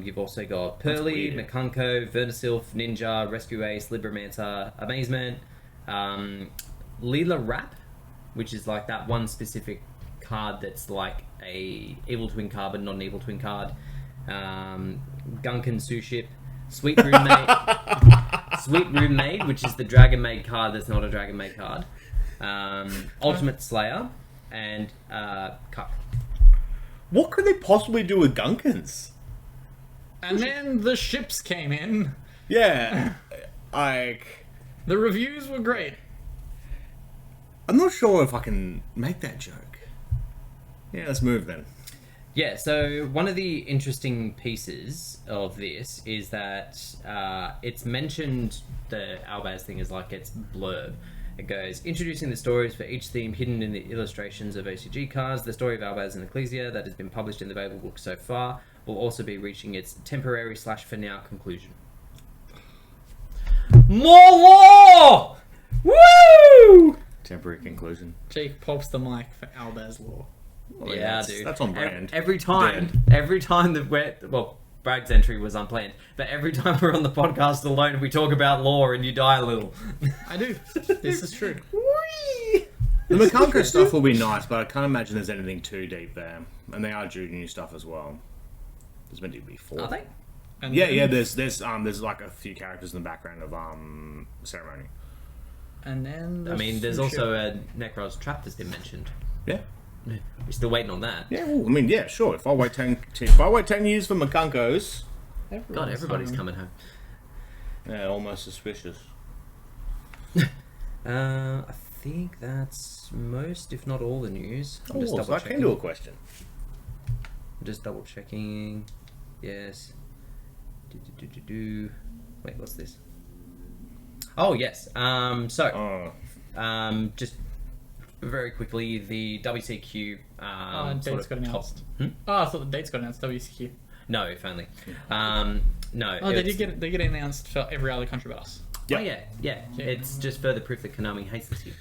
Speaker 1: You've also got Pearly, Makunko, Vernisylph, Ninja, Rescue Ace, Libromancer, Amazement, Leela Rap, which is like that one specific card that's like a evil twin card but not an evil twin card. Gunkan Suship, Sweet Room Maid, which is the Dragon Maid card that's not a Dragon Maid card. Ultimate Slayer, and Cup.
Speaker 3: What could they possibly do with Gunkans?
Speaker 2: And then the ships came in.
Speaker 3: Yeah. Like...
Speaker 2: The reviews were great.
Speaker 3: I'm not sure if I can make that joke. Yeah, let's move then.
Speaker 1: Yeah, so one of the interesting pieces of this is that it's mentioned, the Albaz thing is like its blurb. It goes, introducing the stories for each theme hidden in the illustrations of OCG cards. The story of Albaz and Ecclesia that has been published in the available book so far will also be reaching its temporary/for now conclusion. More law! Woo!
Speaker 3: Temporary conclusion.
Speaker 2: Jake pops the mic for Albaz Law.
Speaker 3: Well,
Speaker 1: Yeah,
Speaker 3: that's,
Speaker 1: dude.
Speaker 3: That's on brand.
Speaker 1: Every time that Brad's entry was unplanned, but every time we're on the podcast alone, we talk about law and you die a little.
Speaker 2: I do. This is true.
Speaker 3: The Makunko stuff will be nice, but I can't imagine there's anything too deep there. And they are due new stuff as well. There's meant to be 4.
Speaker 1: Are they?
Speaker 2: And
Speaker 3: Yeah. There's like a few characters in the background of Ceremony.
Speaker 2: And then
Speaker 1: there's also a Necros Trap that's been mentioned.
Speaker 3: Yeah.
Speaker 1: We're still waiting on that.
Speaker 3: Yeah. Well, I mean, yeah, sure. If I wait 10 years for Makunkos,
Speaker 1: God, everybody's coming home.
Speaker 3: yeah, almost suspicious.
Speaker 1: I think that's most, if not all, the news. I'm just
Speaker 3: Oh,
Speaker 1: double
Speaker 3: so I can do a question.
Speaker 1: Just double checking. Yes. Wait, what's this? Oh, yes. Just very quickly, the WCQ
Speaker 2: dates got announced. Oh, I thought the dates got announced. WCQ.
Speaker 1: No, if only. No.
Speaker 2: Oh, they get announced for every other country but us.
Speaker 3: Yep.
Speaker 1: Oh, yeah. It's just further proof that Konami hates this year.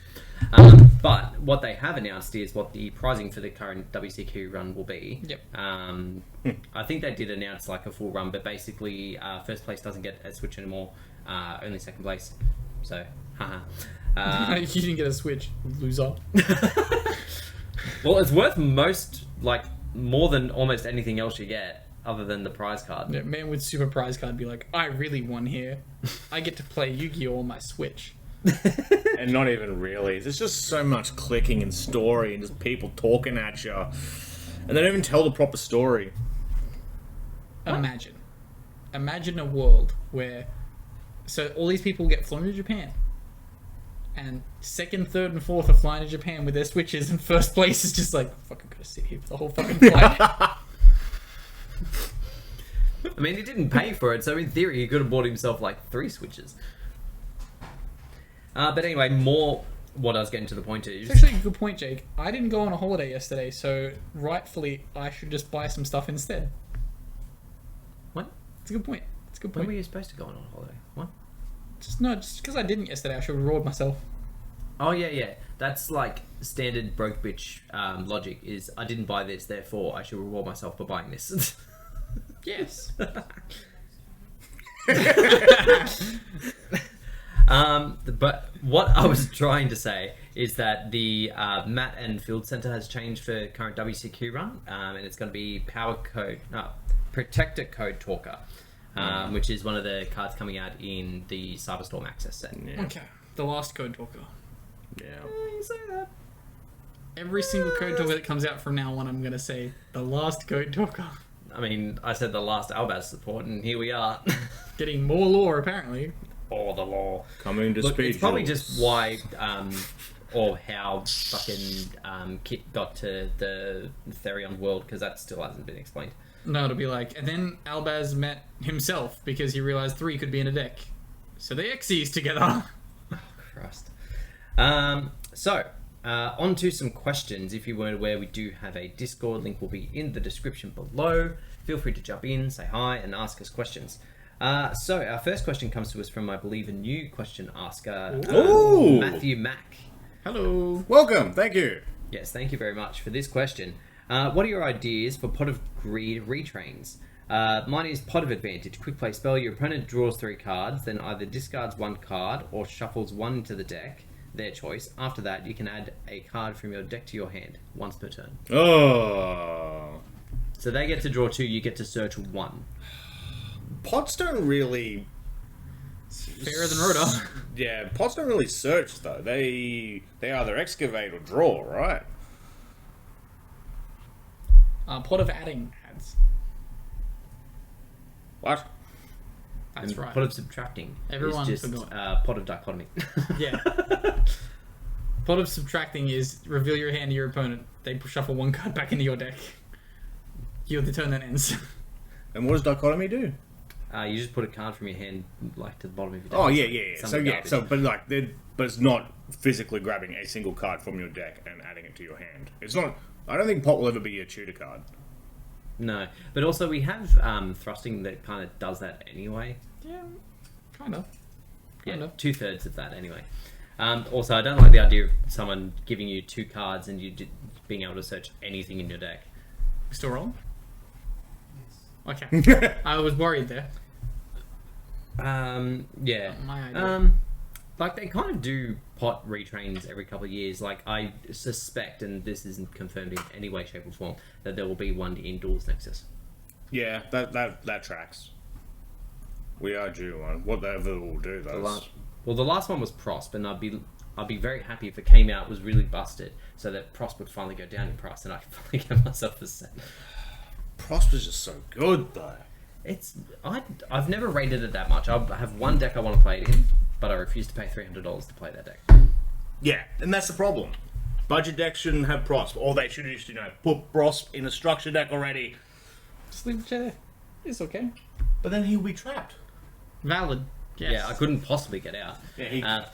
Speaker 1: But what they have announced is what the pricing for the current WCQ run will be.
Speaker 2: Yep.
Speaker 1: I think they did announce like a full run, but basically first place doesn't get a Switch anymore. Only second place. So, haha.
Speaker 2: You didn't get a Switch, loser.
Speaker 1: Well, it's worth more than almost anything else you get, other than the prize card.
Speaker 2: Yeah, man with super prize card be like, I really won here. I get to play Yu-Gi-Oh on my Switch.
Speaker 3: And not even really. There's just so much clicking and story and just people talking at you. And they don't even tell the proper story.
Speaker 2: Imagine a world where, so all these people get flown to Japan, and second, third, and fourth are flying to Japan with their Switches, and first place is just like, fucking gotta sit here for the whole fucking flight.
Speaker 1: I mean, he didn't pay for it, so in theory, he could have bought himself like 3 Switches. But anyway, what I was getting to the point is...
Speaker 2: It's actually a good point, Jake. I didn't go on a holiday yesterday, so rightfully, I should just buy some stuff instead.
Speaker 1: What?
Speaker 2: It's a good point.
Speaker 1: When were you supposed to go on holiday? What?
Speaker 2: Just because I didn't yesterday, I should reward myself.
Speaker 1: Oh, yeah. That's like standard broke bitch logic is, I didn't buy this, therefore I should reward myself by buying this.
Speaker 2: Yes.
Speaker 1: But what I was trying to say is that the Mat and Field Center has changed for current WCQ run, and it's going to be Protector Code Talker, which is one of the cards coming out in the Cyberstorm Access set.
Speaker 3: Yeah.
Speaker 2: Okay. The last Code Talker.
Speaker 3: Yeah.
Speaker 1: You say that.
Speaker 2: Every single Code Talker that comes out from now on, I'm going to say, the last Code Talker.
Speaker 1: I mean, I said the last Albaz support, and here we are.
Speaker 2: Getting more lore, apparently.
Speaker 1: Or the law.
Speaker 3: Coming to
Speaker 1: Look,
Speaker 3: speed.
Speaker 1: it's probably just why, or how fucking Kit got to the Therion world, because that still hasn't been explained.
Speaker 2: No, it'll be like, and then Albaz met himself because he realized 3 could be in a deck. So they Xyz together.
Speaker 1: Oh, Christ. On to some questions. If you weren't aware, we do have a Discord. Link will be in the description below. Feel free to jump in, say hi, and ask us questions. So our first question comes to us from, I believe, a new question asker, Matthew Mack.
Speaker 2: Hello.
Speaker 3: Welcome. Thank you.
Speaker 1: Yes, thank you very much for this question. What are your ideas for Pot of Greed retrains? Mine is Pot of Advantage. Quick play spell. Your opponent draws 3 cards, then either discards 1 card or shuffles 1 into the deck. Their choice. After that, you can add a card from your deck to your hand once per turn.
Speaker 3: Oh.
Speaker 1: So they get to draw 2, you get to search 1.
Speaker 3: Pots don't really...
Speaker 2: Fairer than Rhoda.
Speaker 3: Yeah, pots don't really search, though. They either excavate or draw, right?
Speaker 2: Pot of Adding adds.
Speaker 3: What?
Speaker 2: That's
Speaker 1: And
Speaker 2: right.
Speaker 1: Pot of Subtracting
Speaker 2: Everyone
Speaker 1: is just
Speaker 2: forgot.
Speaker 1: Pot of Dichotomy.
Speaker 2: Yeah. Pot of Subtracting is reveal your hand to your opponent. They shuffle 1 card back into your deck. You're the turn that ends.
Speaker 3: And what does Dichotomy do?
Speaker 1: You just put a card from your hand like to the bottom of your deck.
Speaker 3: Oh, yeah.
Speaker 1: Some
Speaker 3: So,
Speaker 1: garbage.
Speaker 3: but it's not physically grabbing a single card from your deck and adding it to your hand. It's not... I don't think Pot will ever be a tutor card.
Speaker 1: No, but also we have Thrusting that kind of does that anyway.
Speaker 2: Yeah, kind of.
Speaker 1: Yeah,
Speaker 2: Kind of.
Speaker 1: 2/3 of that anyway. Also, I don't like the idea of someone giving you 2 cards and you being able to search anything in your deck.
Speaker 2: Still wrong? Okay. I was worried there.
Speaker 1: Yeah.
Speaker 2: My idea.
Speaker 1: Like they kind of do pot retrains every couple of years. Like I suspect, and this isn't confirmed in any way, shape, or form, that there will be one in Duelist Nexus.
Speaker 3: Yeah, that tracks. We are due one. Whatever we'll do, though.
Speaker 1: The last one was Prosp, and I'd be very happy if it came out was really busted, so that Prosp would finally go down in price, and I could finally get myself a set.
Speaker 3: Prosper's just so good, though.
Speaker 1: I've never rated it that much. I have one deck I want to play it in, but I refuse to pay $300 to play that deck.
Speaker 3: Yeah, and that's the problem. Budget decks shouldn't have Prosp, or they should just, put Prosp in a structure deck already.
Speaker 2: Just leave the chair there. It's okay.
Speaker 3: But then he'll be trapped.
Speaker 2: Valid. Yes.
Speaker 1: Yeah, I couldn't possibly get out.
Speaker 3: Yeah,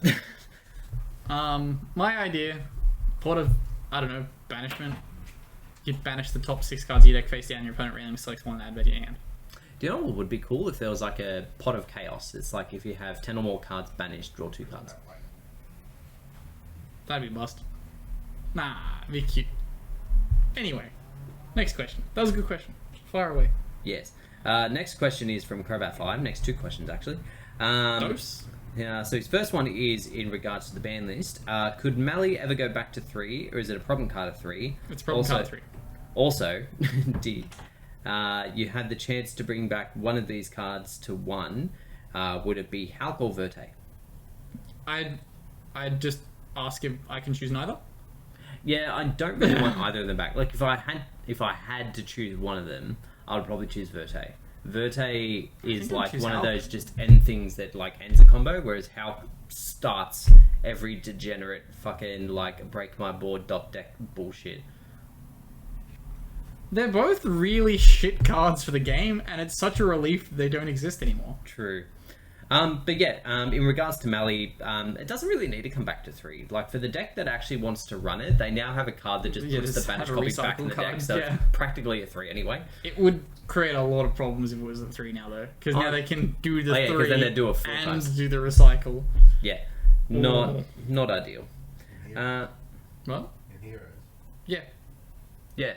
Speaker 2: my idea, pot of, banishment. You banish the top 6 cards of your deck face down, your opponent randomly selects one and add back to your hand.
Speaker 1: Do you know what would be cool if there was like a pot of chaos? It's like if you have 10 or more cards banished, draw 2 cards.
Speaker 2: That'd be bust. Nah, it'd be cute. Anyway, next question. That was a good question. Fire away.
Speaker 1: Yes. Next question is from Crobat5. Next 2 questions, actually.
Speaker 2: Dose?
Speaker 1: Yeah, so his first one is in regards to the ban list. Could Mally ever go back to 3, or is it a problem card of 3?
Speaker 2: It's a problem card of 3.
Speaker 1: Also, you had the chance to bring back one of these cards to 1. Would it be Hulk or Verte?
Speaker 2: I'd just ask if I can choose neither.
Speaker 1: Yeah, I don't really want either of them back. Like, if I had if I had to choose one of them, I would probably choose Verte. Verte is
Speaker 2: I'd
Speaker 1: like
Speaker 2: choose
Speaker 1: one of
Speaker 2: Halp.
Speaker 1: those just end things that like ends a combo, whereas Halp starts every degenerate fucking like break my board dot deck bullshit.
Speaker 2: They're both really shit cards for the game, and it's such a relief they don't exist anymore.
Speaker 1: True. But yeah, in regards to Mali, it doesn't really need to come back to 3. Like, for the deck that actually wants to run it, they now have a card that just puts the
Speaker 2: just
Speaker 1: banished
Speaker 2: have a
Speaker 1: copy back in the
Speaker 2: recycle
Speaker 1: deck,
Speaker 2: card,
Speaker 1: so
Speaker 2: yeah.
Speaker 1: it's practically a 3 anyway.
Speaker 2: It would create a lot of problems if it was a 3 now, though. Because now they can do the 3
Speaker 1: then they do a 4
Speaker 2: and
Speaker 1: times.
Speaker 2: do the recycle.
Speaker 1: Yeah. Not ideal.
Speaker 2: Well,
Speaker 5: In Heroes.
Speaker 2: yeah.
Speaker 1: Yeah.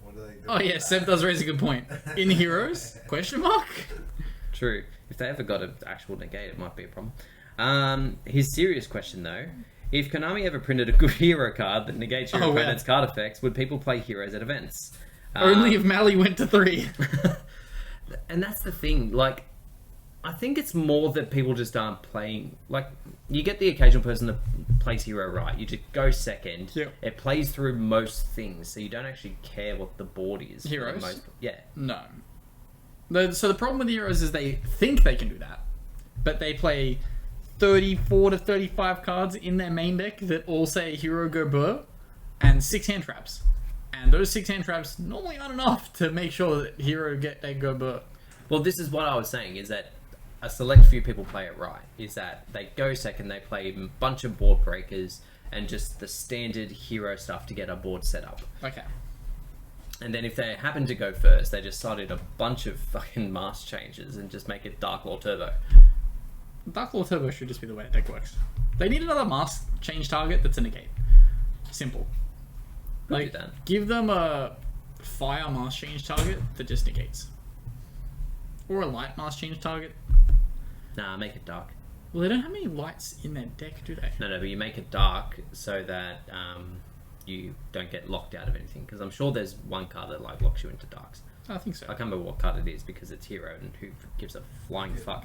Speaker 5: What do they do?
Speaker 2: Oh yeah, Seb does raise a good point. In Heroes? Question mark?
Speaker 1: True. If they ever got an actual negate, it might be a problem. His serious question, though. If Konami ever printed a good hero card that negates your opponent's card effects, would people play heroes at events?
Speaker 2: Only if Mali went to 3.
Speaker 1: And that's the thing, like, I think it's more that people just aren't playing. Like, you get the occasional person that plays hero right. You just go second.
Speaker 2: Yep.
Speaker 1: It plays through most things, so you don't actually care what the board is. for the
Speaker 2: Heroes?
Speaker 1: most, yeah.
Speaker 2: No. So the problem with Heroes is they think they can do that. But they play 34 to 35 cards in their main deck that all say Hero Go Burr and 6 hand traps. And those 6 hand traps normally aren't enough to make sure that Hero get their Go Burr.
Speaker 1: Well, this is what I was saying, is that a select few people play it right. Is that they go second, they play a bunch of board breakers, and just the standard hero stuff to get a board set up.
Speaker 2: Okay.
Speaker 1: And then if they happen to go first, they just started a bunch of fucking mask changes and just make it Dark Law Turbo.
Speaker 2: Dark Law Turbo should just be the way the deck works. They need another mask change target that's a negate. Simple.
Speaker 1: Could
Speaker 2: Like,
Speaker 1: do that.
Speaker 2: give them a fire mask change target that just negates. Or a light mask change target.
Speaker 1: Nah, make it dark.
Speaker 2: Well, they don't have any lights in their deck, do they?
Speaker 1: No, but you make it dark so that you don't get locked out of anything. Because I'm sure there's one card that like locks you into darks.
Speaker 2: I think so.
Speaker 1: I can't remember what card it is because it's hero and who gives a flying fuck.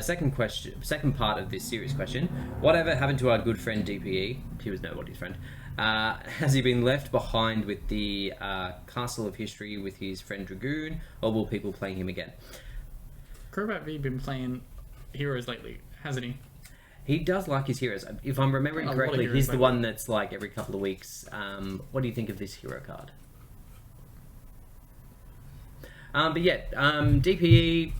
Speaker 1: Second part of this serious question. Whatever happened to our good friend DPE? He was nobody's friend. Has he been left behind with the Castle of History with his friend Dragoon, or will people play him again?
Speaker 2: Crobat V been playing Heroes lately, hasn't he?
Speaker 1: He does like his heroes. If I'm remembering
Speaker 2: A lot of
Speaker 1: correctly,
Speaker 2: heroes
Speaker 1: he's the
Speaker 2: lately.
Speaker 1: one that's like every couple of weeks. What do you think of this hero card? But yeah, DPE,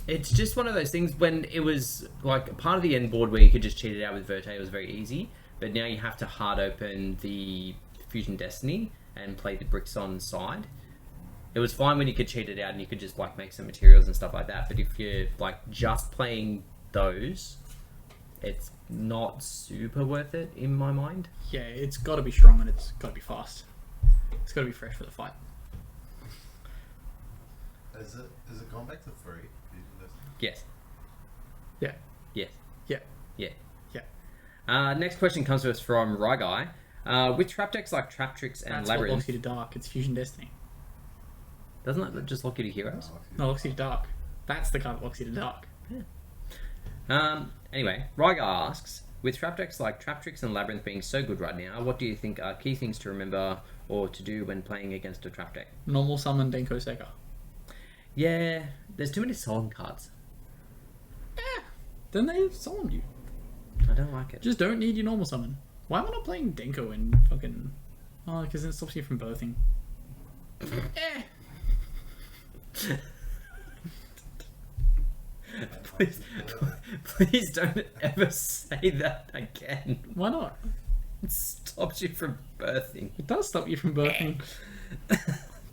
Speaker 1: it's just one of those things when it was like part of the end board where you could just cheat it out with Verte, it was very easy. But now you have to hard open the Fusion Destiny and play the bricks on side. It was fine when you could cheat it out and you could just like make some materials and stuff like that. But if you're like just playing those, it's not super worth it in my mind.
Speaker 2: Yeah, it's got to be strong and it's got to be fast. It's got to be fresh for the fight.
Speaker 5: Is it gone back to 3?
Speaker 1: Yes.
Speaker 2: Yeah.
Speaker 1: Yes.
Speaker 2: Yeah.
Speaker 1: Yeah.
Speaker 2: Yeah.
Speaker 1: Next question comes to us from Ryguy. With trap decks like Trap Tricks and
Speaker 2: That's what
Speaker 1: Labyrinth,
Speaker 2: locks you to dark. It's Fusion Destiny.
Speaker 1: doesn't that just lock you to heroes?
Speaker 2: No, locks you to dark. That's the card that locks you to dark.
Speaker 1: Anyway, Ryguy asks, with trap decks like Trap Tricks and Labyrinth being so good right now, what do you think are key things to remember or to do when playing against a trap deck?
Speaker 2: Normal summon Denko Seka.
Speaker 1: Yeah, there's too many solemn cards.
Speaker 2: Then they summon you.
Speaker 1: I don't like it.
Speaker 2: Just don't need your normal summon. Why am I not playing Denko in fucking... Oh, because it stops you from birthing.
Speaker 1: Please don't ever say that again.
Speaker 2: Why not?
Speaker 1: It stops you from birthing.
Speaker 2: It does stop you from birthing.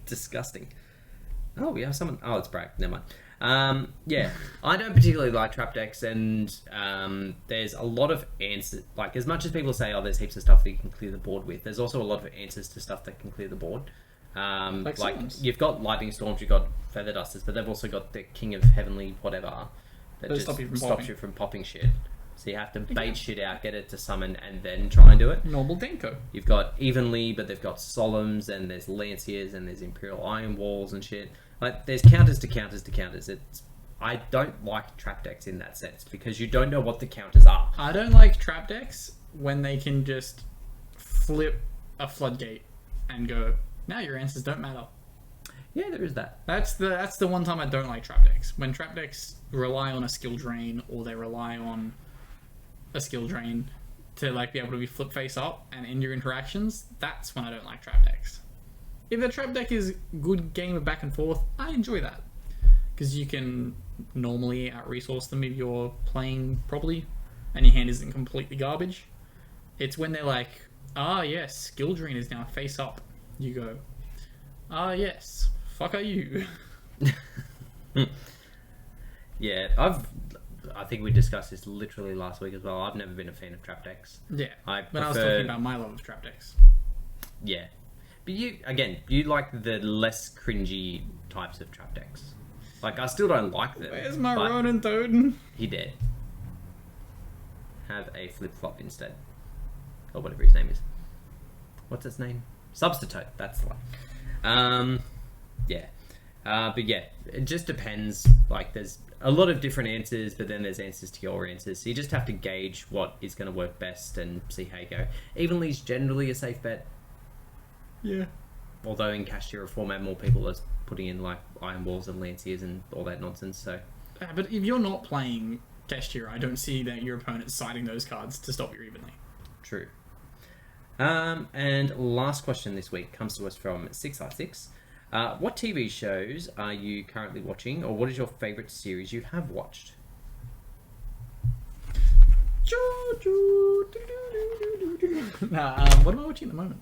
Speaker 1: Disgusting. Oh, we have someone. Oh, it's Bragg. Never mind. Yeah, I don't particularly like trap decks, and there's a lot of answers. Like, as much as people say, oh, there's heaps of stuff that you can clear the board with, there's also a lot of answers to stuff that can clear the board. Like
Speaker 2: Storms.
Speaker 1: you've got Lightning Storms, you've got Feather Dusters, but they've also got the King of Heavenly whatever that
Speaker 2: Those
Speaker 1: just
Speaker 2: stop you from
Speaker 1: stops
Speaker 2: popping.
Speaker 1: you from popping shit. So you have to bait shit out, get it to summon, and then try and do it.
Speaker 2: Normal Denko.
Speaker 1: You've got Evenly, but they've got Solemns, and there's Lanciers, and there's Imperial Iron Walls and shit. Like, there's counters to counters to counters. I don't like trap decks in that sense, because you don't know what the counters are.
Speaker 2: I don't like trap decks when they can just flip a floodgate and go, now your answers don't matter.
Speaker 1: Yeah, there is that.
Speaker 2: That's the one time I don't like trap decks. When trap decks rely on a skill drain, or they rely on a skill drain to like be able to be flip face up and end your interactions, that's when I don't like trap decks. If the trap deck is good game of back and forth, I enjoy that. Because you can normally out-resource them if you're playing properly and your hand isn't completely garbage. It's when they're like, ah yes, skill drain is now face up. You go, ah yes, fuck are you?
Speaker 1: Yeah, I think we discussed this literally last week as well. I've never been a fan of trap decks.
Speaker 2: Yeah,
Speaker 1: But
Speaker 2: I was talking about my love of trap decks.
Speaker 1: Yeah. But you like the less cringy types of trap decks. Like, I still don't like them.
Speaker 2: Where's my
Speaker 1: but
Speaker 2: Ronin Toden?
Speaker 1: He did. Have a flip-flop instead. Or whatever his name is. What's his name? Substitute, that's the one. Yeah. But yeah, it just depends. Like, there's a lot of different answers, but then there's answers to your answers. So you just have to gauge what is going to work best and see how you go. Evenly's generally a safe bet.
Speaker 2: Yeah.
Speaker 1: Although in Cash Hero format, more people are putting in like Iron Balls and Lanciers and all that nonsense. So,
Speaker 2: But if you're not playing Cash Hero, I don't see that your opponent's citing those cards to stop you evenly.
Speaker 1: true. And last question this week comes to us from 6i6. What TV shows are you currently watching, or what is your favourite series you have watched?
Speaker 2: What am I watching at the moment?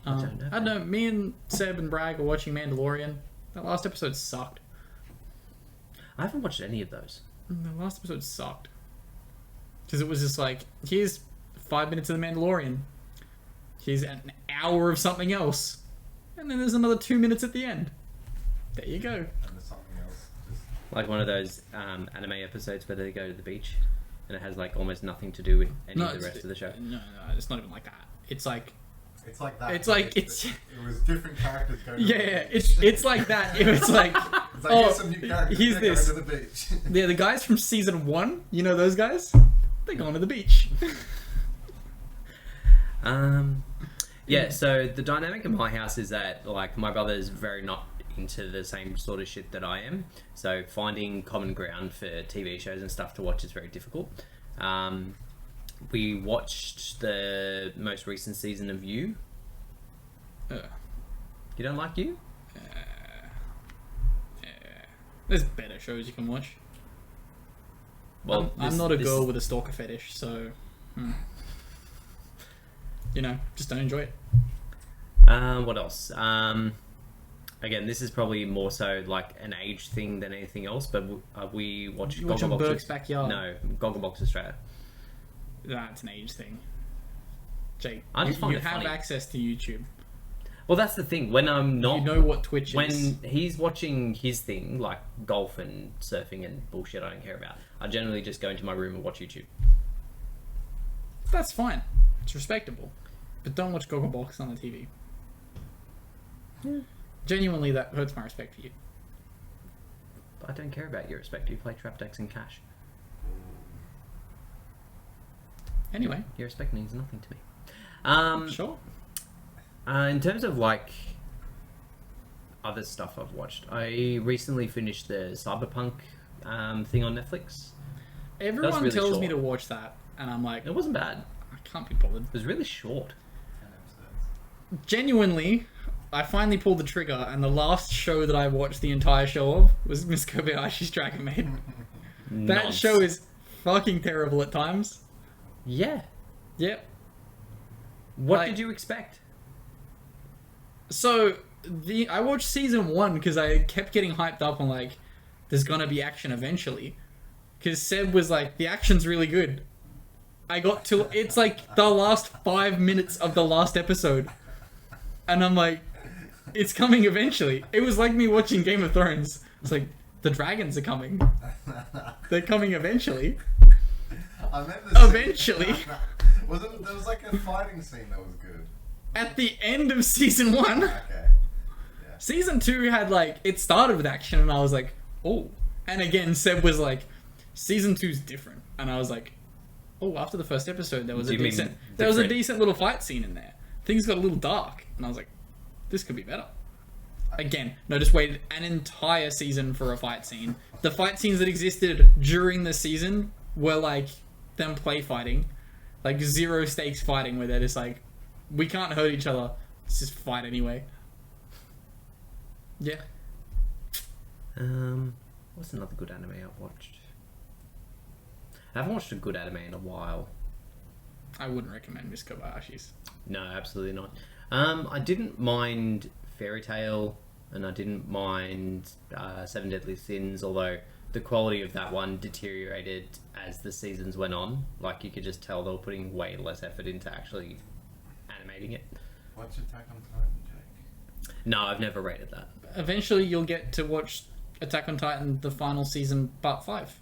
Speaker 1: I don't know.
Speaker 2: I don't know. Me and Seb and Bragg are watching Mandalorian. That last episode sucked.
Speaker 1: I haven't watched any of those.
Speaker 2: The last episode sucked. Because it was just like, here's 5 minutes of The Mandalorian. Here's an hour of something else. And then there's another 2 minutes at the end. There you go.
Speaker 5: And there's something else. Just...
Speaker 1: Like one of those anime episodes where they go to the beach and it has like almost nothing to do with any of the rest of the show.
Speaker 2: No, it's not even like that. It's like...
Speaker 5: It's like that.
Speaker 2: It's like,
Speaker 5: it was different characters going.
Speaker 2: Yeah, it's like that. It's like,
Speaker 5: It's like here's some new characters.
Speaker 2: here's
Speaker 5: They're
Speaker 2: this.
Speaker 5: going to the beach.
Speaker 2: Yeah, the guys from season 1, you know those guys? They're going to the beach.
Speaker 1: Yeah, so the dynamic in my house is that like my brother's very not into the same sort of shit that I am. So finding common ground for TV shows and stuff to watch is very difficult. We watched the most recent season of You. You don't like You?
Speaker 2: There's better shows you can watch.
Speaker 1: Well,
Speaker 2: I'm not a girl with a stalker fetish, so... You know, just don't enjoy it.
Speaker 1: What else? Again, this is probably more so like an age thing than anything else, but we watched
Speaker 2: You watching
Speaker 1: Gogglebox.
Speaker 2: Burke's Backyard?
Speaker 1: No, Gogglebox Australia.
Speaker 2: That's an age thing. Jake,
Speaker 1: I just find
Speaker 2: you
Speaker 1: it
Speaker 2: have
Speaker 1: funny.
Speaker 2: access to YouTube.
Speaker 1: Well, that's the thing. When I'm not...
Speaker 2: You know what Twitch is.
Speaker 1: When he's watching his thing, like golf and surfing and bullshit I don't care about, I generally just go into my room and watch YouTube.
Speaker 2: That's fine. It's respectable. But don't watch Gogglebox on the TV.
Speaker 1: Yeah.
Speaker 2: Genuinely, that hurts my respect for you.
Speaker 1: I don't care about your respect. You play trap decks and cash.
Speaker 2: Anyway.
Speaker 1: Your respect means nothing to me.
Speaker 2: Sure.
Speaker 1: In terms of like other stuff I've watched, I recently finished the Cyberpunk thing on Netflix.
Speaker 2: Everyone
Speaker 1: really
Speaker 2: tells me
Speaker 1: short.
Speaker 2: to watch that, and I'm like,
Speaker 1: It wasn't bad.
Speaker 2: I can't be bothered.
Speaker 1: It was really short.
Speaker 5: 10 episodes.
Speaker 2: Genuinely, I finally pulled the trigger, and the last show that I watched the entire show of was Miss Kobayashi's Dragon Maid. That
Speaker 1: Nonce.
Speaker 2: show is fucking terrible at times.
Speaker 1: Yeah.
Speaker 2: Yep.
Speaker 1: What
Speaker 2: Like-
Speaker 1: did you expect?
Speaker 2: So I watched season 1 because I kept getting hyped up on like, there's gonna be action eventually. Because Seb was like, the action's really good. I got to it's like the last 5 minutes of the last episode, and I'm like, it's coming eventually. It was like me watching Game of Thrones. It's like the dragons are coming. They're coming eventually.
Speaker 5: I meant the
Speaker 2: Eventually.
Speaker 5: Wasn't there was like a fighting scene that was good?
Speaker 2: At the end of season 1.
Speaker 5: Okay.
Speaker 2: Season 2 had like, it started with action and I was like, oh. And again, Seb was like, season 2's different. And I was like, oh, after the first episode there was
Speaker 1: Do
Speaker 2: a
Speaker 1: you mean
Speaker 2: decent
Speaker 1: different?
Speaker 2: little fight scene in there. things got a little dark, and I was like, this could be better. Again, no, just waited an entire season for a fight scene. The fight scenes that existed during the season were like them play fighting, like zero stakes fighting, where they're just like, we can't hurt each other, let's just fight anyway. Yeah.
Speaker 1: What's another good anime I've watched? I haven't watched a good anime in a while.
Speaker 2: I wouldn't recommend Miss Kobayashi's.
Speaker 1: No, absolutely not. I didn't mind Fairy Tail, and I didn't mind Seven Deadly Sins, although the quality of that one deteriorated as the seasons went on. Like, you could just tell they were putting way less effort into actually animating it.
Speaker 5: Watch Attack on Titan, Jake.
Speaker 1: No, I've never rated that.
Speaker 2: Eventually, you'll get to watch Attack on Titan, the final season, part 5.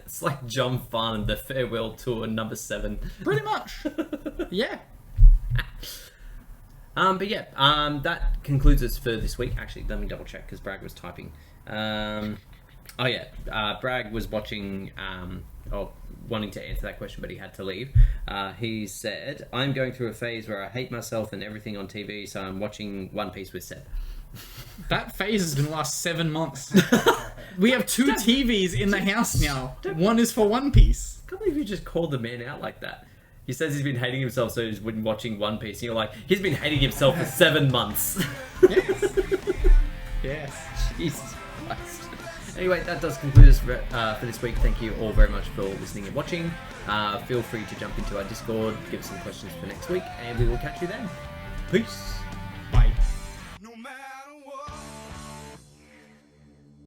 Speaker 1: It's like John Farnham, the farewell tour number 7.
Speaker 2: Pretty much. Yeah.
Speaker 1: But yeah, that concludes us for this week. Actually, let me double check because Bragg was typing. Bragg was watching, wanting to answer that question, but he had to leave. He said, I'm going through a phase where I hate myself and everything on TV, so I'm watching One Piece with Seb.
Speaker 2: That phase is going to last 7 months. We have 2 TVs in the house now. One is for One Piece.
Speaker 1: I can't believe you just called the man out like that. He says he's been hating himself, so he's been watching One Piece. And you're like, he's been hating himself for 7 months.
Speaker 2: Yes. Yes.
Speaker 1: Jesus Christ. Anyway, that does conclude us for this week. Thank you all very much for listening and watching. Feel free to jump into our Discord, give us some questions for next week, and we will catch you then. Peace.